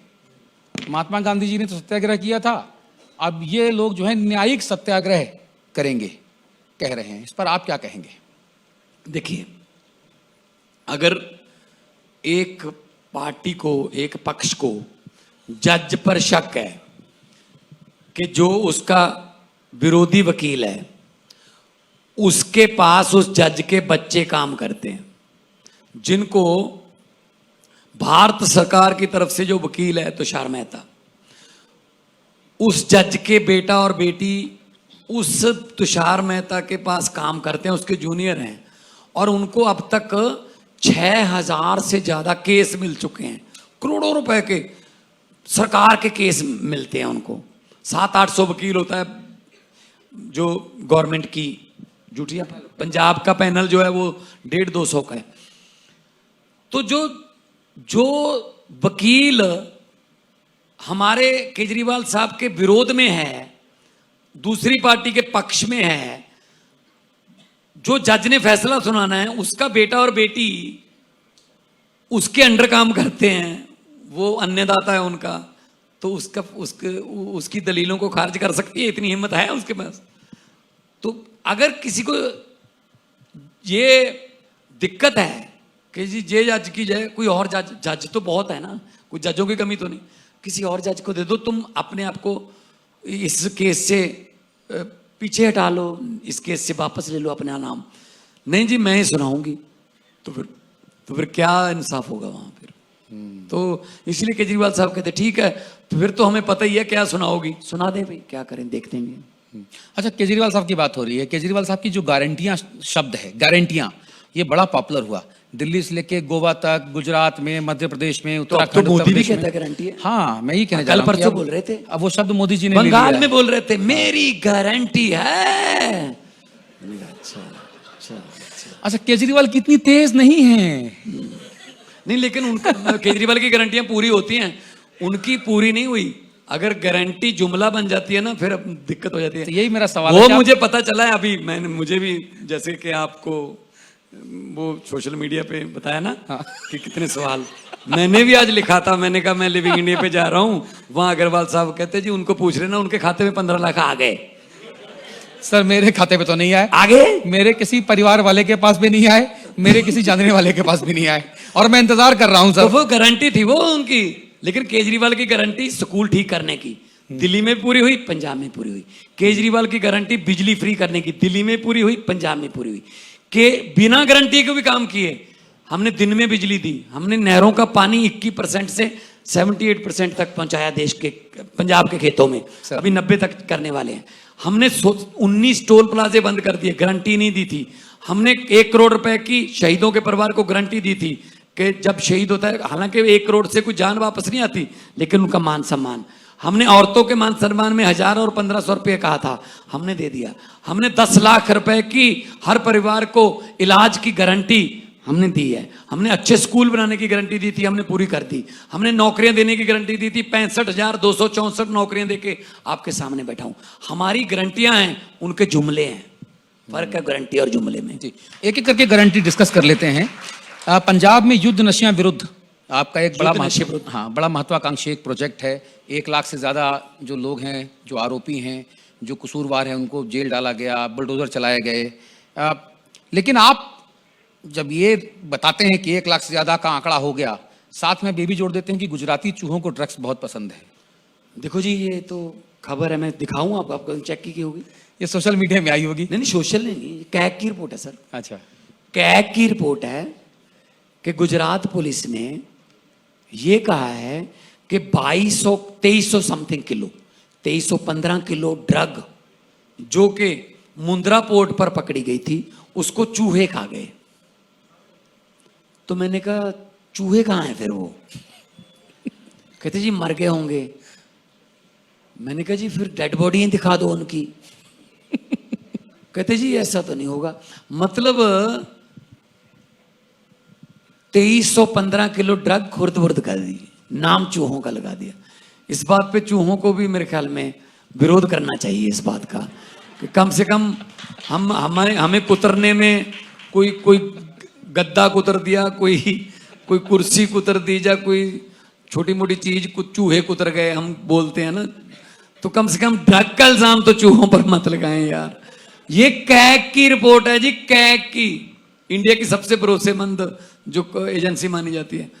महात्मा गांधी जी ने तो सत्याग्रह किया था, अब ये लोग जो है न्यायिक सत्याग्रह करेंगे कह रहे हैं। इस पर आप क्या कहेंगे? देखिए, अगर एक पार्टी को, एक पक्ष को जज पर शक है कि जो उसका विरोधी वकील है उसके पास उस जज के बच्चे काम करते हैं, जिनको भारत सरकार की तरफ से जो वकील है तुषार मेहता, उस जज के बेटा और बेटी उस तुषार मेहता के पास काम करते हैं, उसके जूनियर हैं, और उनको अब तक 6000 से ज्यादा केस मिल चुके हैं। करोड़ों रुपए के सरकार के केस मिलते हैं उनको। 700-800 वकील होता है जो गवर्नमेंट की ड्यूटी। पंजाब का पैनल जो है वो 150-200 का है। तो जो वकील हमारे केजरीवाल साहब के विरोध में है, दूसरी पार्टी के पक्ष में है, जो जज ने फैसला सुनाना है, उसका बेटा और बेटी उसके अंडर काम करते हैं, वो अन्नदाता है उनका, तो उसकी दलीलों को खारिज कर सकती है, इतनी हिम्मत है उसके पास। तो अगर किसी को ये दिक्कत है कि जी ये जज की जाए, कोई और जज तो बहुत है ना, कोई जजों की कमी तो नहीं, किसी और जज को दे दो, तुम अपने आप को इस केस से पीछे हटा लो, इस केस से वापस ले लो अपना नाम। नहीं जी मैं ही सुनाऊंगी, तो फिर क्या इंसाफ होगा वहां फिर? तो इसलिए केजरीवाल साहब कहते ठीक है, तो फिर तो हमें पता ही है क्या सुनाओगी, सुना दे भाई, क्या करें देख देंगे। अच्छा, केजरीवाल साहब की बात हो रही है। केजरीवाल साहब की जो गारंटियां शब्द है, गारंटियां, ये बड़ा पॉपुलर हुआ। दिल्ली से लेके गोवा तक, गुजरात में, मध्य प्रदेश में, तो अब तो उत्तराखंड, मोदी उत्तर भी प्रदेश कहता में। है गारंटी है। हाँ, मैं ही कहने जा कल रहा हूँ कि परसों अब- बोल रहे थे, अब वो शब्द मोदी जी ने ले लिया बंगाल है। में बोल रहे थे मेरी गारंटी है। मैंने कहा, अच्छा। अच्छा, केजरीवाल कितनी तेज नहीं है। नहीं, लेकिन उनका केजरीवाल की गारंटियां पूरी होती हैं, उनकी पूरी नहीं हुई। अगर गारंटी जुमला बन जाती है ना, फिर अब दिक्कत हो जाती है। तो यही मेरा सवाल है वो कि आप- मुझे पता चला है अभी, मुझे भी, जैसे कि आपको वो सोशल मीडिया पे बताया ना कि कितने सवाल, मैंने भी आज लिखा था। मैंने कहा मैं लिविंग इंडिया पे जा रहा हूँ, वहां अग्रवाल साहब कहते जी उनको पूछ रहे ना, उनके खाते में 15 लाख आ गए। सर, मेरे खाते पे तो नहीं आए, आगे मेरे किसी परिवार वाले के पास भी नहीं आए, मेरे किसी जानने वाले के पास भी नहीं आए, और मैं इंतजार कर रहा हूं तो सर। वो गारंटी थी वो उनकी। लेकिन केजरीवाल की गारंटी स्कूल ठीक करने की दिल्ली में पूरी हुई, पंजाब में पूरी हुई। केजरीवाल की गारंटी बिजली फ्री करने की दिल्ली में पूरी हुई, पंजाब में पूरी हुई। के बिना गारंटी के भी काम किए। हमने दिन में बिजली दी, हमने नहरों का पानी 21% से 78% तक पहुंचाया देश के, पंजाब के खेतों में। अभी 90 तक करने वाले हैं। हमने 19 टोल प्लाजे बंद कर दिए, गारंटी नहीं दी थी। हमने 1 करोड़ रुपए की शहीदों के परिवार को गारंटी दी थी कि जब शहीद होता है, हालांकि 1 करोड़ से कोई जान वापस नहीं आती, लेकिन उनका मान सम्मान। हमने औरतों के मान सम्मान में 1000 और 1500 रुपये कहा था, हमने दे दिया। हमने 10 लाख रुपए की हर परिवार को इलाज की गारंटी हमने दी है। हमने अच्छे स्कूल बनाने की गारंटी दी थी, हमने पूरी कर दी। हमने नौकरियां देने की गारंटी दी थी, 65,264 नौकरियां देके आपके सामने बैठा हूं। हमारी गारंटियां हैं, उनके जुमले हैं। फर्क है गारंटी और जुमले में। जी, एक एक करके गारंटी डिस्कस कर लेते हैं। पंजाब में युद्ध नशिया विरुद्ध आपका एक बड़ा युद्ध नशे विरुद्ध। हाँ, बड़ा महत्वाकांक्षी एक प्रोजेक्ट है। 1 लाख से ज़्यादा जो लोग हैं, जो आरोपी हैं, जो कसूरवार हैं, उनको जेल डाला गया, बुलडोजर चलाए गए। लेकिन आप जब ये बताते हैं कि 1 लाख से ज़्यादा का आंकड़ा हो गया, साथ में ये भी जोड़ देते हैं कि गुजराती चूहों को ड्रग्स बहुत पसंद है। देखो जी, ये तो खबर है, मैं दिखाऊं आपको चेक की होगी। ये सोशल मीडिया में आई होगी। नहीं, सोशल नहीं, कैग की रिपोर्ट है सर। अच्छा, कैग की रिपोर्ट है कि गुजरात पुलिस ने ये कहा है कि 2300 समथिंग किलो, 2315 किलो ड्रग जो कि मुंद्रा पोर्ट पर पकड़ी गई थी, उसको चूहे खा गए। तो मैंने कहा चूहे कहाँ हैं फिर वो? कहते जी मर गए होंगे। मैंने कहा जी फिर डेड बॉडी दिखा दो उनकी। कहते जी ऐसा तो नहीं होगा। मतलब 2315 किलो ड्रग खुर्द बुर्द कर दी, नाम चूहों का लगा दिया। इस बात पे चूहों को भी मेरे ख्याल में विरोध करना चाहिए इस बात का कि कम से कम हमें कुतरने में कोई गद्दा कुतर दिया, कोई कुर्सी कुतर दी, या कोई छोटी मोटी चीज कुछ चूहे कुतर गए, हम बोलते हैं ना, तो कम से कम ड्रग का इल्जाम तो चूहों पर मत लगाएं यार। ये कैग की रिपोर्ट है जी, कैग की, इंडिया की सबसे भरोसेमंद जो एजेंसी मानी जाती है।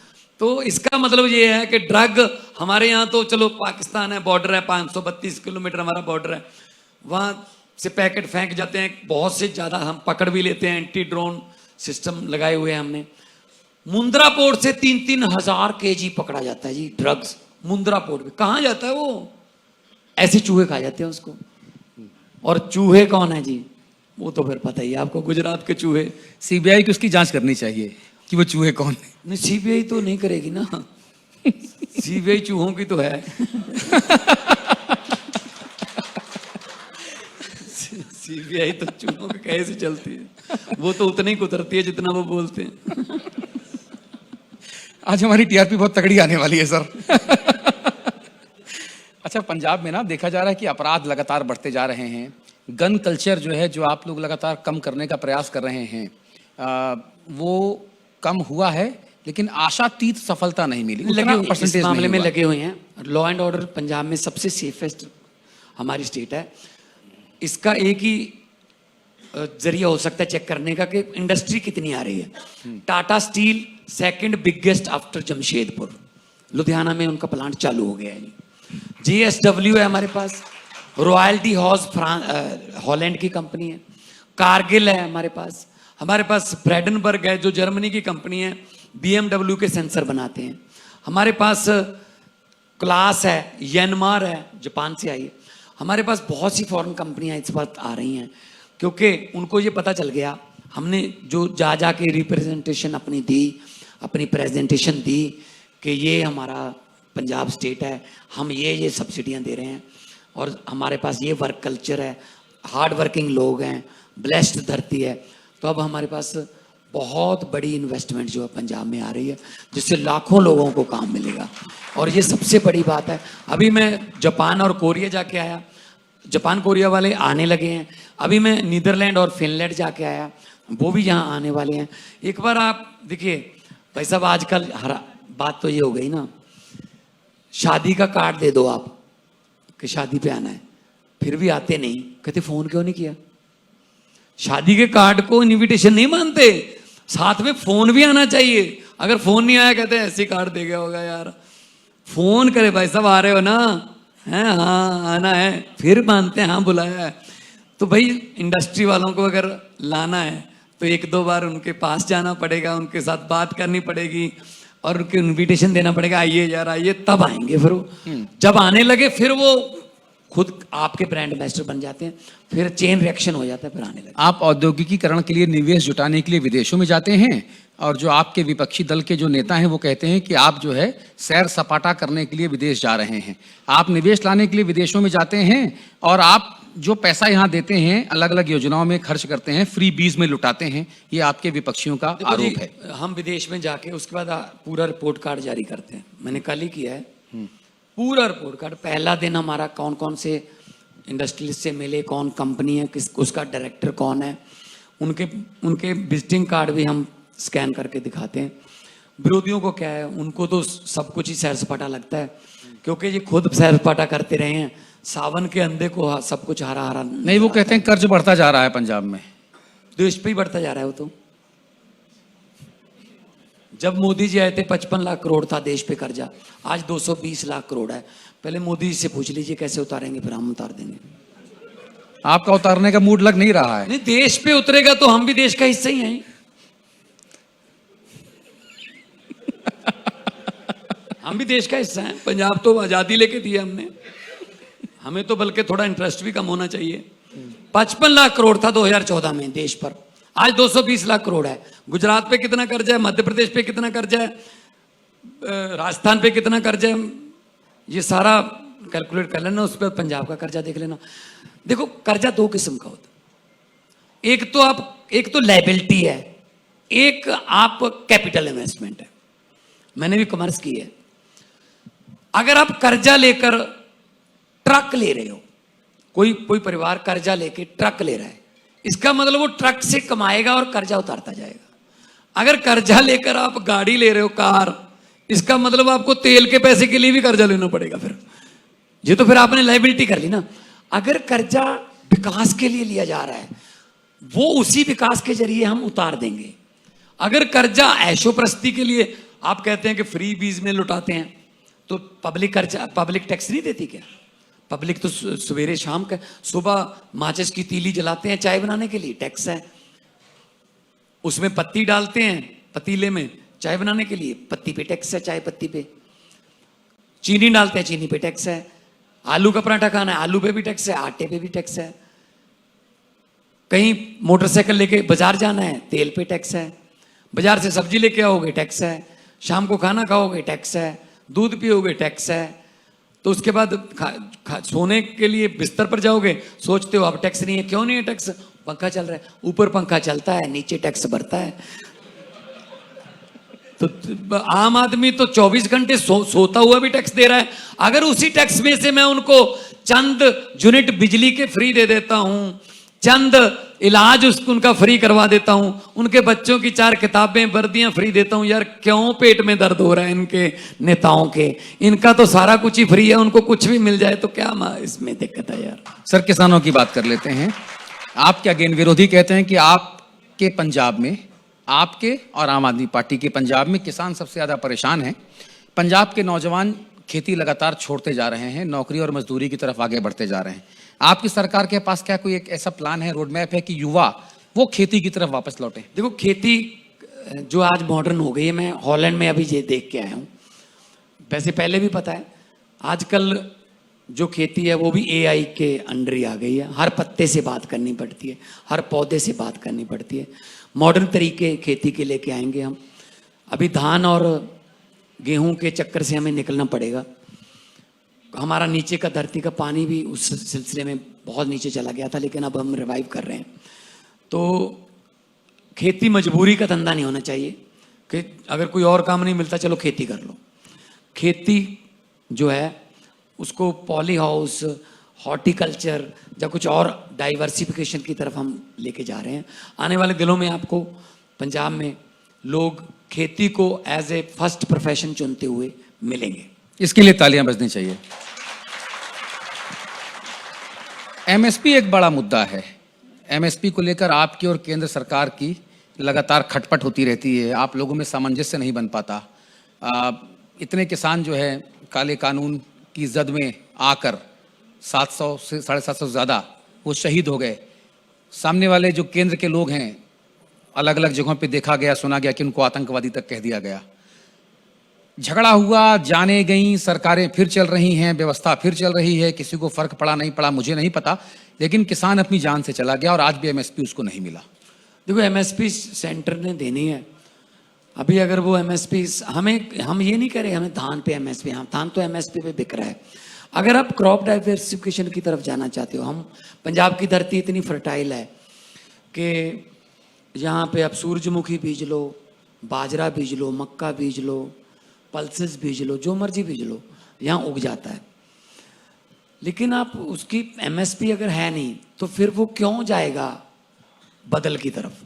तो इसका मतलब ये है कि ड्रग हमारे यहाँ तो चलो पाकिस्तान है, बॉर्डर है, 532 किलोमीटर हमारा बॉर्डर है, वहां से पैकेट फेंक जाते हैं, बहुत से ज्यादा हम पकड़ भी लेते हैं, एंटी ड्रोन सिस्टम लगाए हुए हैं हमने। मुंद्रा पोर्ट से 3-3 हजार केजी पकड़ा जाता है जी ड्रग्स, मुंद्रा पोर्ट पे। कहाँ जाता है वो? ऐसे चूहे खा जाते हैं उसको। और चूहे कौन है जी? वो तो फिर पता ही है आपको, गुजरात के चूहे। सीबीआई की उसकी जांच करनी चाहिए कि वो चूहे कौन है। नहीं, सीबीआई तो नहीं करेगी ना। सीबीआई चूहों की तो है। सीबीआई तो चूहों के कैसे चलती है, वो तो उतनी ही कुतरती है जितना वो बोलते हैं। आज हमारी टीआरपी बहुत तगड़ी आने वाली है सर। अच्छा, पंजाब में ना देखा जा रहा है कि अपराध लगातार बढ़ते जा रहे हैं। गन कल्चर जो है, जो आप लोग लगातार कम करने का प्रयास कर रहे हैं, वो कम हुआ है, लेकिन आशातीत सफलता नहीं मिली। इस मामले में लगे हुए हैं। लॉ एंड ऑर्डर पंजाब में सबसे सेफेस्ट हमारी स्टेट है। इसका एक ही जरिया हो सकता है चेक करने का कि इंडस्ट्री कितनी आ रही है। Tata steel second biggest after Jamshedpur, Ludhiana में उनका प्लांट चालू हो गया है। JSW है हमारे पास, रॉयल्टी हाउस हॉलैंड की कंपनी है, कारगिल है हमारे पास ब्रेडनबर्ग है जो जर्मनी की कंपनी है, BMW के सेंसर बनाते हैं। हमारे पास क्लास है, यनमार है, जापान से आई है। हमारे पास बहुत सी फॉरेन कंपनियां इस वक्त आ रही हैं क्योंकि उनको ये पता चल गया, हमने जो जा के रिप्रेजेंटेशन अपनी दी, अपनी प्रेजेंटेशन दी कि ये हमारा पंजाब स्टेट है, हम ये सब्सिडियां दे रहे हैं और हमारे पास ये वर्क कल्चर है, हार्ड वर्किंग लोग हैं, ब्लेस्ड धरती है, तो अब हमारे पास बहुत बड़ी इन्वेस्टमेंट जो है पंजाब में आ रही है, जिससे लाखों लोगों को काम मिलेगा। और ये सबसे बड़ी बात है। अभी मैं जापान और कोरिया जाके आया, जापान कोरिया वाले आने लगे हैं। अभी मैं नीदरलैंड और फिनलैंड जाके आया, वो भी यहाँ आने वाले हैं। एक बार आप देखिए भाई साहब, आजकल हर बात तो ये हो गई ना, शादी का कार्ड दे दो आप कि शादी पे आना है, फिर भी आते नहीं, कहते फोन क्यों नहीं किया। शादी के कार्ड को इनविटेशन नहीं मानते, साथ में फोन भी आना चाहिए। अगर फोन नहीं आया कहते ऐसे कार्ड दे गया होगा यार, फोन करे भाई साहब आ रहे हो ना, है हाँ आना है, फिर मानते हैं हाँ बुलाया है। तो भाई इंडस्ट्री वालों को अगर लाना है तो एक दो बार उनके पास जाना पड़ेगा, उनके साथ बात करनी पड़ेगी और उनको इनविटेशन देना पड़ेगा, आइए यार आइए, तब आएंगे। फिर वो जब आने लगे फिर वो खुद आपके ब्रांड एम्बेसडर बन जाते हैं, फिर चेन रिएक्शन हो जाता है, फिर आने लगे। आप औद्योगिकीकरण के लिए निवेश जुटाने के लिए विदेशों में जाते हैं और जो आपके विपक्षी दल के जो नेता हैं वो कहते हैं कि आप जो है सैर सपाटा करने के लिए विदेश जा रहे हैं। आप निवेश लाने के लिए विदेशों में जाते हैं और आप जो पैसा यहाँ देते हैं अलग अलग योजनाओं में खर्च करते हैं, फ्री बीज में लुटाते हैं, ये आपके विपक्षियों का आरोप है। हम विदेश में जाके उसके बाद पूरा रिपोर्ट कार्ड जारी करते हैं, मैंने कल ही किया है पूरा रिपोर्ट कार्ड। पहला दिन हमारा कौन कौन से इंडस्ट्रियलिस्ट से मिले, कौन कंपनी है, किस उसका डायरेक्टर कौन है, उनके विजिटिंग कार्ड भी हम स्कैन करके दिखाते हैं। विरोधियों को क्या है, उनको तो सब कुछ ही सैर सपाटा लगता है, क्योंकि ये खुद सैर सपाटा करते रहे हैं। सावन के अंधे को सब कुछ हरा हरा नहीं, वो कहते हैं कर्ज बढ़ता जा रहा है पंजाब में, देश पे ही बढ़ता जा रहा है वो तो। जब मोदी जी आए थे 55 लाख करोड़ था देश पे कर्जा, आज 220 लाख करोड़ है। पहले मोदी जी से पूछ लीजिए कैसे उतारेंगे, फिर हम उतार देंगे। आपका उतारने का मूड लग नहीं रहा है। नहीं, देश पे उतरेगा तो हम भी देश का हिस्सा ही हैं। हम भी देश का हिस्सा हैं। पंजाब तो आजादी लेके दी है हमने, हमें तो बल्कि थोड़ा इंटरेस्ट भी कम होना चाहिए। 55 लाख करोड़ था 2014 में देश पर, आज 220 लाख करोड़ है। गुजरात पे कितना कर्जा है, मध्य प्रदेश पे कितना कर्जा है, राजस्थान पे कितना कर्जा है, ये सारा कैलकुलेट कर लेना, उस पर पंजाब का कर्जा देख लेना। देखो कर्जा दो किस्म का होता है, एक तो लायबिलिटी है, एक आप कैपिटल इन्वेस्टमेंट है। मैंने भी कॉमर्स की है। अगर आप कर्जा लेकर ट्रक ले रहे हो, कोई परिवार कर्जा लेके ट्रक ले रहा है, इसका मतलब वो ट्रक से कमाएगा और कर्जा उतारता जाएगा। अगर कर्जा लेकर आप गाड़ी ले रहे हो, कार, इसका मतलब आपको तेल के पैसे के लिए भी कर्जा लेना पड़ेगा। फिर ये तो फिर आपने लायबिलिटी कर ली ना। अगर कर्जा विकास के लिए लिया जा रहा है, वो उसी विकास के जरिए हम उतार देंगे। अगर कर्जा ऐशोप्रस्ती के लिए आप कहते हैं कि फ्री बीज में लुटाते हैं, तो पब्लिक टैक्स नहीं देती क्या? पब्लिक तो सवेरे शाम का सुबह माचिस की तीली जलाते हैं चाय बनाने के लिए, टैक्स है। उसमें पत्ती डालते हैं पतीले में चाय बनाने के लिए, पत्ती पे टैक्स है, चाय पत्ती पे। चीनी डालते हैं, चीनी पे टैक्स है। आलू का पराठा खाना है, आलू पे भी टैक्स है, आटे पे भी टैक्स है। कहीं मोटरसाइकिल लेके बाजार जाना है, तेल पे टैक्स है। बाजार से सब्जी लेके आओगे, टैक्स है। शाम को खाना खाओगे, टैक्स है। दूध पियोगे, टैक्स है। तो उसके बाद सोने के लिए बिस्तर पर जाओगे, सोचते हो अब टैक्स नहीं है। क्यों नहीं है टैक्स? पंखा चल रहा है, ऊपर पंखा चलता है, नीचे टैक्स भरता है। तो आम आदमी तो 24 घंटे सोता हुआ भी टैक्स दे रहा है। अगर उसी टैक्स में से मैं उनको चंद यूनिट बिजली के फ्री दे देता हूं, चंद इलाज उनका फ्री करवा देता हूं, उनके बच्चों की 4 किताबें वर्दियां फ्री देता हूं, यार क्यों पेट में दर्द हो रहा है इनके नेताओं के? इनका तो सारा कुछ ही फ्री है, उनको कुछ भी मिल जाए तो क्या इसमें दिक्कत है यार। सर, किसानों की बात कर लेते हैं। आपके अगेन विरोधी कहते हैं कि आपके पंजाब में, आपके और आम आदमी पार्टी के पंजाब में किसान सबसे ज्यादा परेशान हैं। पंजाब के नौजवान खेती लगातार छोड़ते जा रहे हैं, नौकरी और मजदूरी की तरफ आगे बढ़ते जा रहे हैं। आपकी सरकार के पास क्या कोई एक ऐसा प्लान है, रोड मैप है कि युवा वो खेती की तरफ वापस लौटे? देखो खेती जो आज मॉडर्न हो गई है, मैं हॉलैंड में अभी ये देख के आया हूँ। वैसे पहले भी पता है, आजकल जो खेती है वो भी एआई के अंडर ही आ गई है। हर पत्ते से बात करनी पड़ती है, हर पौधे से बात करनी पड़ती है। मॉडर्न तरीके खेती के लेके आएंगे हम। अभी धान और गेहूं के चक्कर से हमें निकलना पड़ेगा। हमारा नीचे का धरती का पानी भी उस सिलसिले में बहुत नीचे चला गया था, लेकिन अब हम रिवाइव कर रहे हैं। तो खेती मजबूरी का धंधा नहीं होना चाहिए कि अगर कोई और काम नहीं मिलता चलो खेती कर लो। खेती जो है उसको पॉली हाउस, हॉर्टिकल्चर या कुछ और डाइवर्सिफिकेशन की तरफ हम लेके जा रहे हैं। आने वाले दिनों में आपको पंजाब में लोग खेती को एज ए फर्स्ट प्रोफेशन चुनते हुए मिलेंगे। इसके लिए तालियां बजनी चाहिए। एमएसपी एक बड़ा मुद्दा है। एमएसपी को लेकर आपकी और केंद्र सरकार की लगातार खटपट होती रहती है, आप लोगों में सामंजस्य नहीं बन पाता। इतने किसान जो है काले कानून की जद में आकर 700 से 750 से ज़्यादा वो शहीद हो गए। सामने वाले जो केंद्र के लोग हैं, अलग अलग जगहों पे देखा गया, सुना गया कि उनको आतंकवादी तक कह दिया गया। झगड़ा हुआ, जाने गई, सरकारें फिर चल रही हैं, व्यवस्था फिर चल रही है, किसी को फर्क पड़ा नहीं पड़ा मुझे नहीं पता, लेकिन किसान अपनी जान से चला गया और आज भी एमएसपी उसको नहीं मिला। देखो एमएसपी सेंटर ने देनी है। अभी अगर वो एमएसपी हम ये नहीं कह रहे हमें धान पे एमएसपी, हाँ धान तो एमएसपी पे बिक रहा है। अगर आप क्रॉप डाइवर्सिफिकेशन की तरफ जाना चाहते हो, हम पंजाब की धरती इतनी फर्टाइल है कि यहाँ पे आप सूरजमुखी बीज लो, बाजरा बीज लो, मक्का बीज लो, पल्सेस बीज लो, जो मर्जी बीज लो, यहाँ उग जाता है। लेकिन आप उसकी एमएसपी अगर है नहीं तो फिर वो क्यों जाएगा बदल की तरफ।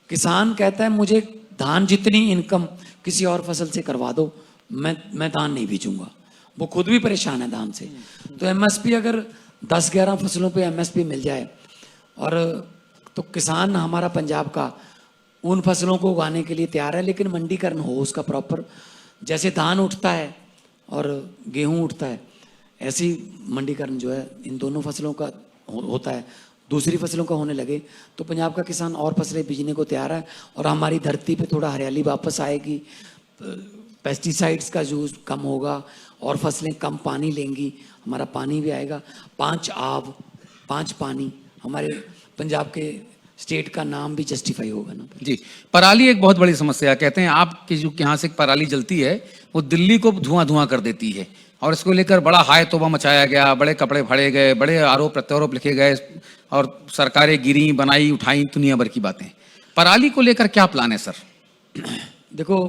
किसान कहता है मुझे धान जितनी इनकम किसी और फसल से करवा दो, मैं धान नहीं बेचूंगा। वो खुद भी परेशान है धान से। तो एमएसपी अगर 10-11 फसलों पे एमएसपी मिल जाए और तो किसान हमारा पंजाब का उन फसलों को उगाने के लिए तैयार है, लेकिन मंडीकरण हो उसका प्रॉपर। जैसे धान उठता है और गेहूं उठता है, ऐसी मंडीकरण जो है इन दोनों फसलों का होता है। दूसरी फसलों का होने लगे तो पंजाब का किसान और फसलें बीजने को तैयार है और हमारी धरती पे थोड़ा हरियाली वापस आएगी, पेस्टिसाइड्स का यूज कम होगा और फसलें कम पानी लेंगी, हमारा पानी भी आएगा। 5 आब 5 पानी, हमारे पंजाब के स्टेट का नाम भी जस्टिफाई होगा ना जी। पराली एक बहुत बड़ी समस्या है। कहते हैं आपकी जो यहाँ से पराली जलती है वो दिल्ली को धुआं धुआं कर देती है और इसको लेकर बड़ा हाय तौबा मचाया गया, बड़े कपड़े फाड़े गए, बड़े आरोप प्रत्यारोप लिखे गए और सरकारें गिरी, बनाई, उठाई, दुनिया भर की बातें। पराली को लेकर क्या प्लान है सर? देखो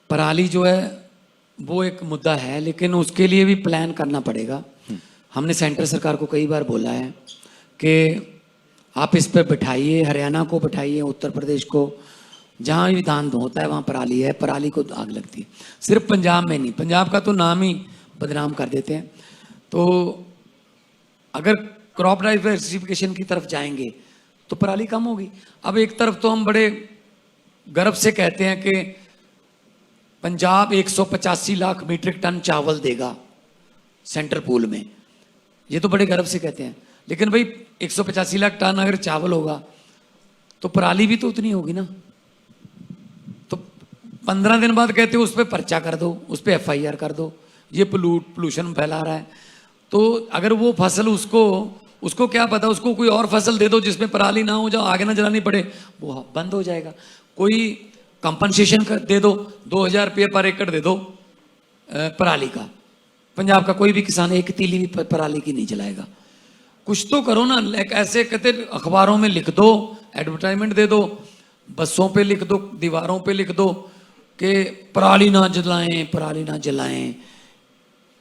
पराली जो है वो एक मुद्दा है, लेकिन उसके लिए भी प्लान करना पड़ेगा। हमने सेंट्रल सरकार को कई बार बोला है कि आप इस पर बिठाइए, हरियाणा को बिठाइए, उत्तर प्रदेश को, जहाँ भी धान होता है वहाँ पराली है, पराली को आग लगती है। सिर्फ पंजाब में नहीं, पंजाब का तो नाम ही बदनाम कर देते हैं। तो अगर क्रॉप डाइवर्सिफिकेशन की तरफ जाएंगे तो पराली कम होगी। अब एक तरफ तो हम बड़े गर्व से कहते हैं कि पंजाब 185 लाख मीट्रिक टन चावल देगा सेंट्रल पूल में, ये तो बड़े गर्व से कहते हैं। लेकिन भाई 185 लाख टन अगर चावल होगा तो पराली भी तो उतनी होगी ना। तो 15 दिन बाद कहते हो उस पर पर्चा कर दो, उस पर FIR कर दो, ये पोल्यूशन फैला रहा है। तो अगर वो फसल उसको क्या पता, उसको कोई और फसल दे दो जिसमें पराली ना हो, जाओ आगे ना जलानी पड़े, वो बंद हो जाएगा। कोई कंपनसेशन दे दो, 2000 रुपये पर एकड़ दे दो पराली का। पंजाब का कोई भी किसान एक तीली भी पराली की नहीं जलाएगा। कुछ तो करो ना। ऐसे कहते अखबारों में लिख दो, एडवर्टाइजमेंट दे दो, बसों पे लिख दो, दीवारों पे लिख दो कि पराली ना जलाएं, पराली ना जलाएं।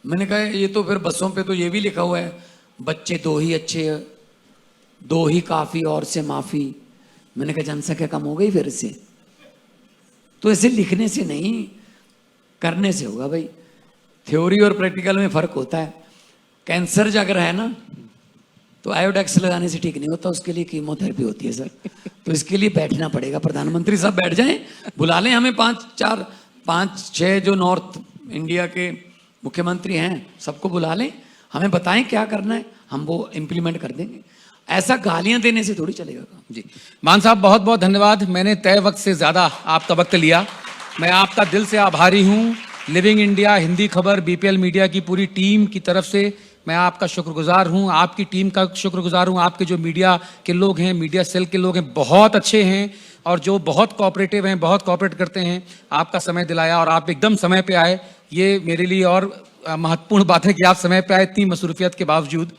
मैंने कहा ये तो फिर बसों पे तो ये भी लिखा हुआ है, बच्चे 2 ही अच्छे, 2 ही काफ़ी और से माफ़ी। मैंने कहा जनसंख्या कम हो गई फिर से। तो ऐसे लिखने से नहीं, करने से होगा भाई। थ्योरी और प्रैक्टिकल में फ़र्क होता है। कैंसर अगर है ना तो आयोडेक्स लगाने से ठीक नहीं होता, उसके लिए कीमोथेरेपी होती है सर। तो इसके लिए बैठना पड़ेगा। प्रधानमंत्री साहब बैठ जाएं, बुला लें हमें 5-6 जो नॉर्थ इंडिया के मुख्यमंत्री हैं सबको बुला लें, हमें बताएं क्या करना है, हम वो इम्प्लीमेंट कर देंगे। ऐसा गालियां देने से थोड़ी चलेगा काम। जी मान साहब बहुत बहुत धन्यवाद। मैंने तय वक्त से ज़्यादा आपका वक्त लिया, मैं आपका दिल से आभारी हूँ। लिविंग इंडिया, हिंदी खबर, बीपीएल मीडिया की पूरी टीम की तरफ से मैं आपका शुक्रगुजार हूं, आपकी टीम का शुक्रगुजार हूं। आपके जो मीडिया के लोग हैं, मीडिया सेल के लोग हैं, बहुत अच्छे हैं और जो बहुत कोऑपरेटिव हैं, बहुत कोऑपरेट करते हैं। आपका समय दिलाया और आप एकदम समय पे आए, ये मेरे लिए और महत्वपूर्ण बात है कि आप समय पे आए इतनी मसरूफियत के बावजूद।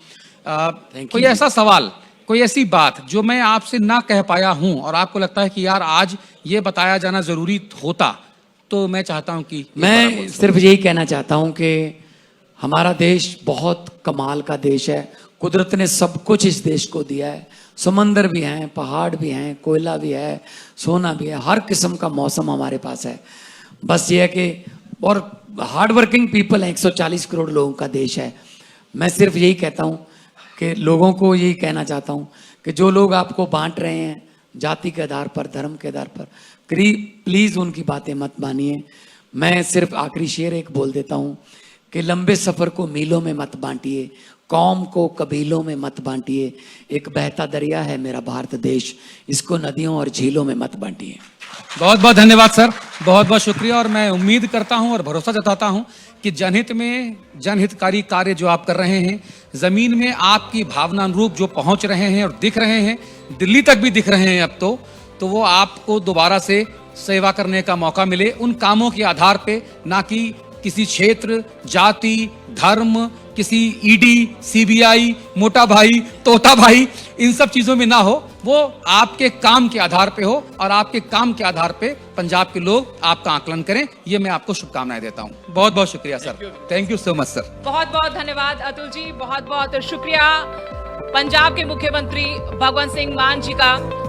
कोई ऐसा सवाल, कोई ऐसी बात जो मैं आपसे ना कह पाया हूं और आपको लगता है कि यार आज ये बताया जाना जरूरी होता, तो मैं चाहता हूं कि मैं सिर्फ यही कहना चाहता हूं कि हमारा देश बहुत कमाल का देश है। कुदरत ने सब कुछ इस देश को दिया है। समंदर भी हैं, पहाड़ भी हैं, कोयला भी है, सोना भी है, हर किस्म का मौसम हमारे पास है। बस ये है कि और हार्ड वर्किंग पीपल हैं, 140 करोड़ लोगों का देश है। मैं सिर्फ यही कहता हूँ कि लोगों को यही कहना चाहता हूँ कि जो लोग आपको बांट रहे हैं जाति के आधार पर, धर्म के आधार पर, प्लीज़ उनकी बातें मत मानिए। मैं सिर्फ आखिरी शेर एक बोल देता हूँ कि लंबे सफ़र को मीलों में मत बांटिए, कौम को कबीलों में मत बांटिए। एक बहता दरिया है मेरा भारत देश, इसको नदियों और झीलों में मत बांटिए। बहुत बहुत धन्यवाद सर, बहुत बहुत शुक्रिया। और मैं उम्मीद करता हूं और भरोसा जताता हूं कि जनहित में जनहितकारी कार्य जो आप कर रहे हैं, जमीन में आपकी भावना अनुरूप जो पहुंच रहे हैं और दिख रहे हैं, दिल्ली तक भी दिख रहे हैं अब तो वो आपको दोबारा से सेवा करने का मौका मिले उन कामों के आधार पे, ना कि किसी क्षेत्र, जाति, धर्म, किसी ईडी, सीबीआई, मोटा भाई, तोता भाई, इन सब चीजों में ना हो। वो आपके काम के आधार पे हो और आपके काम के आधार पे पंजाब के लोग आपका आकलन करें। ये मैं आपको शुभकामनाएं देता हूं। बहुत बहुत शुक्रिया sir, thank you so much sir. बहुत बहुत धन्यवाद अतुल जी, बहुत बहुत शुक्रिया पंजाब के मुख्यमंत्री भगवंत सिंह मान जी का।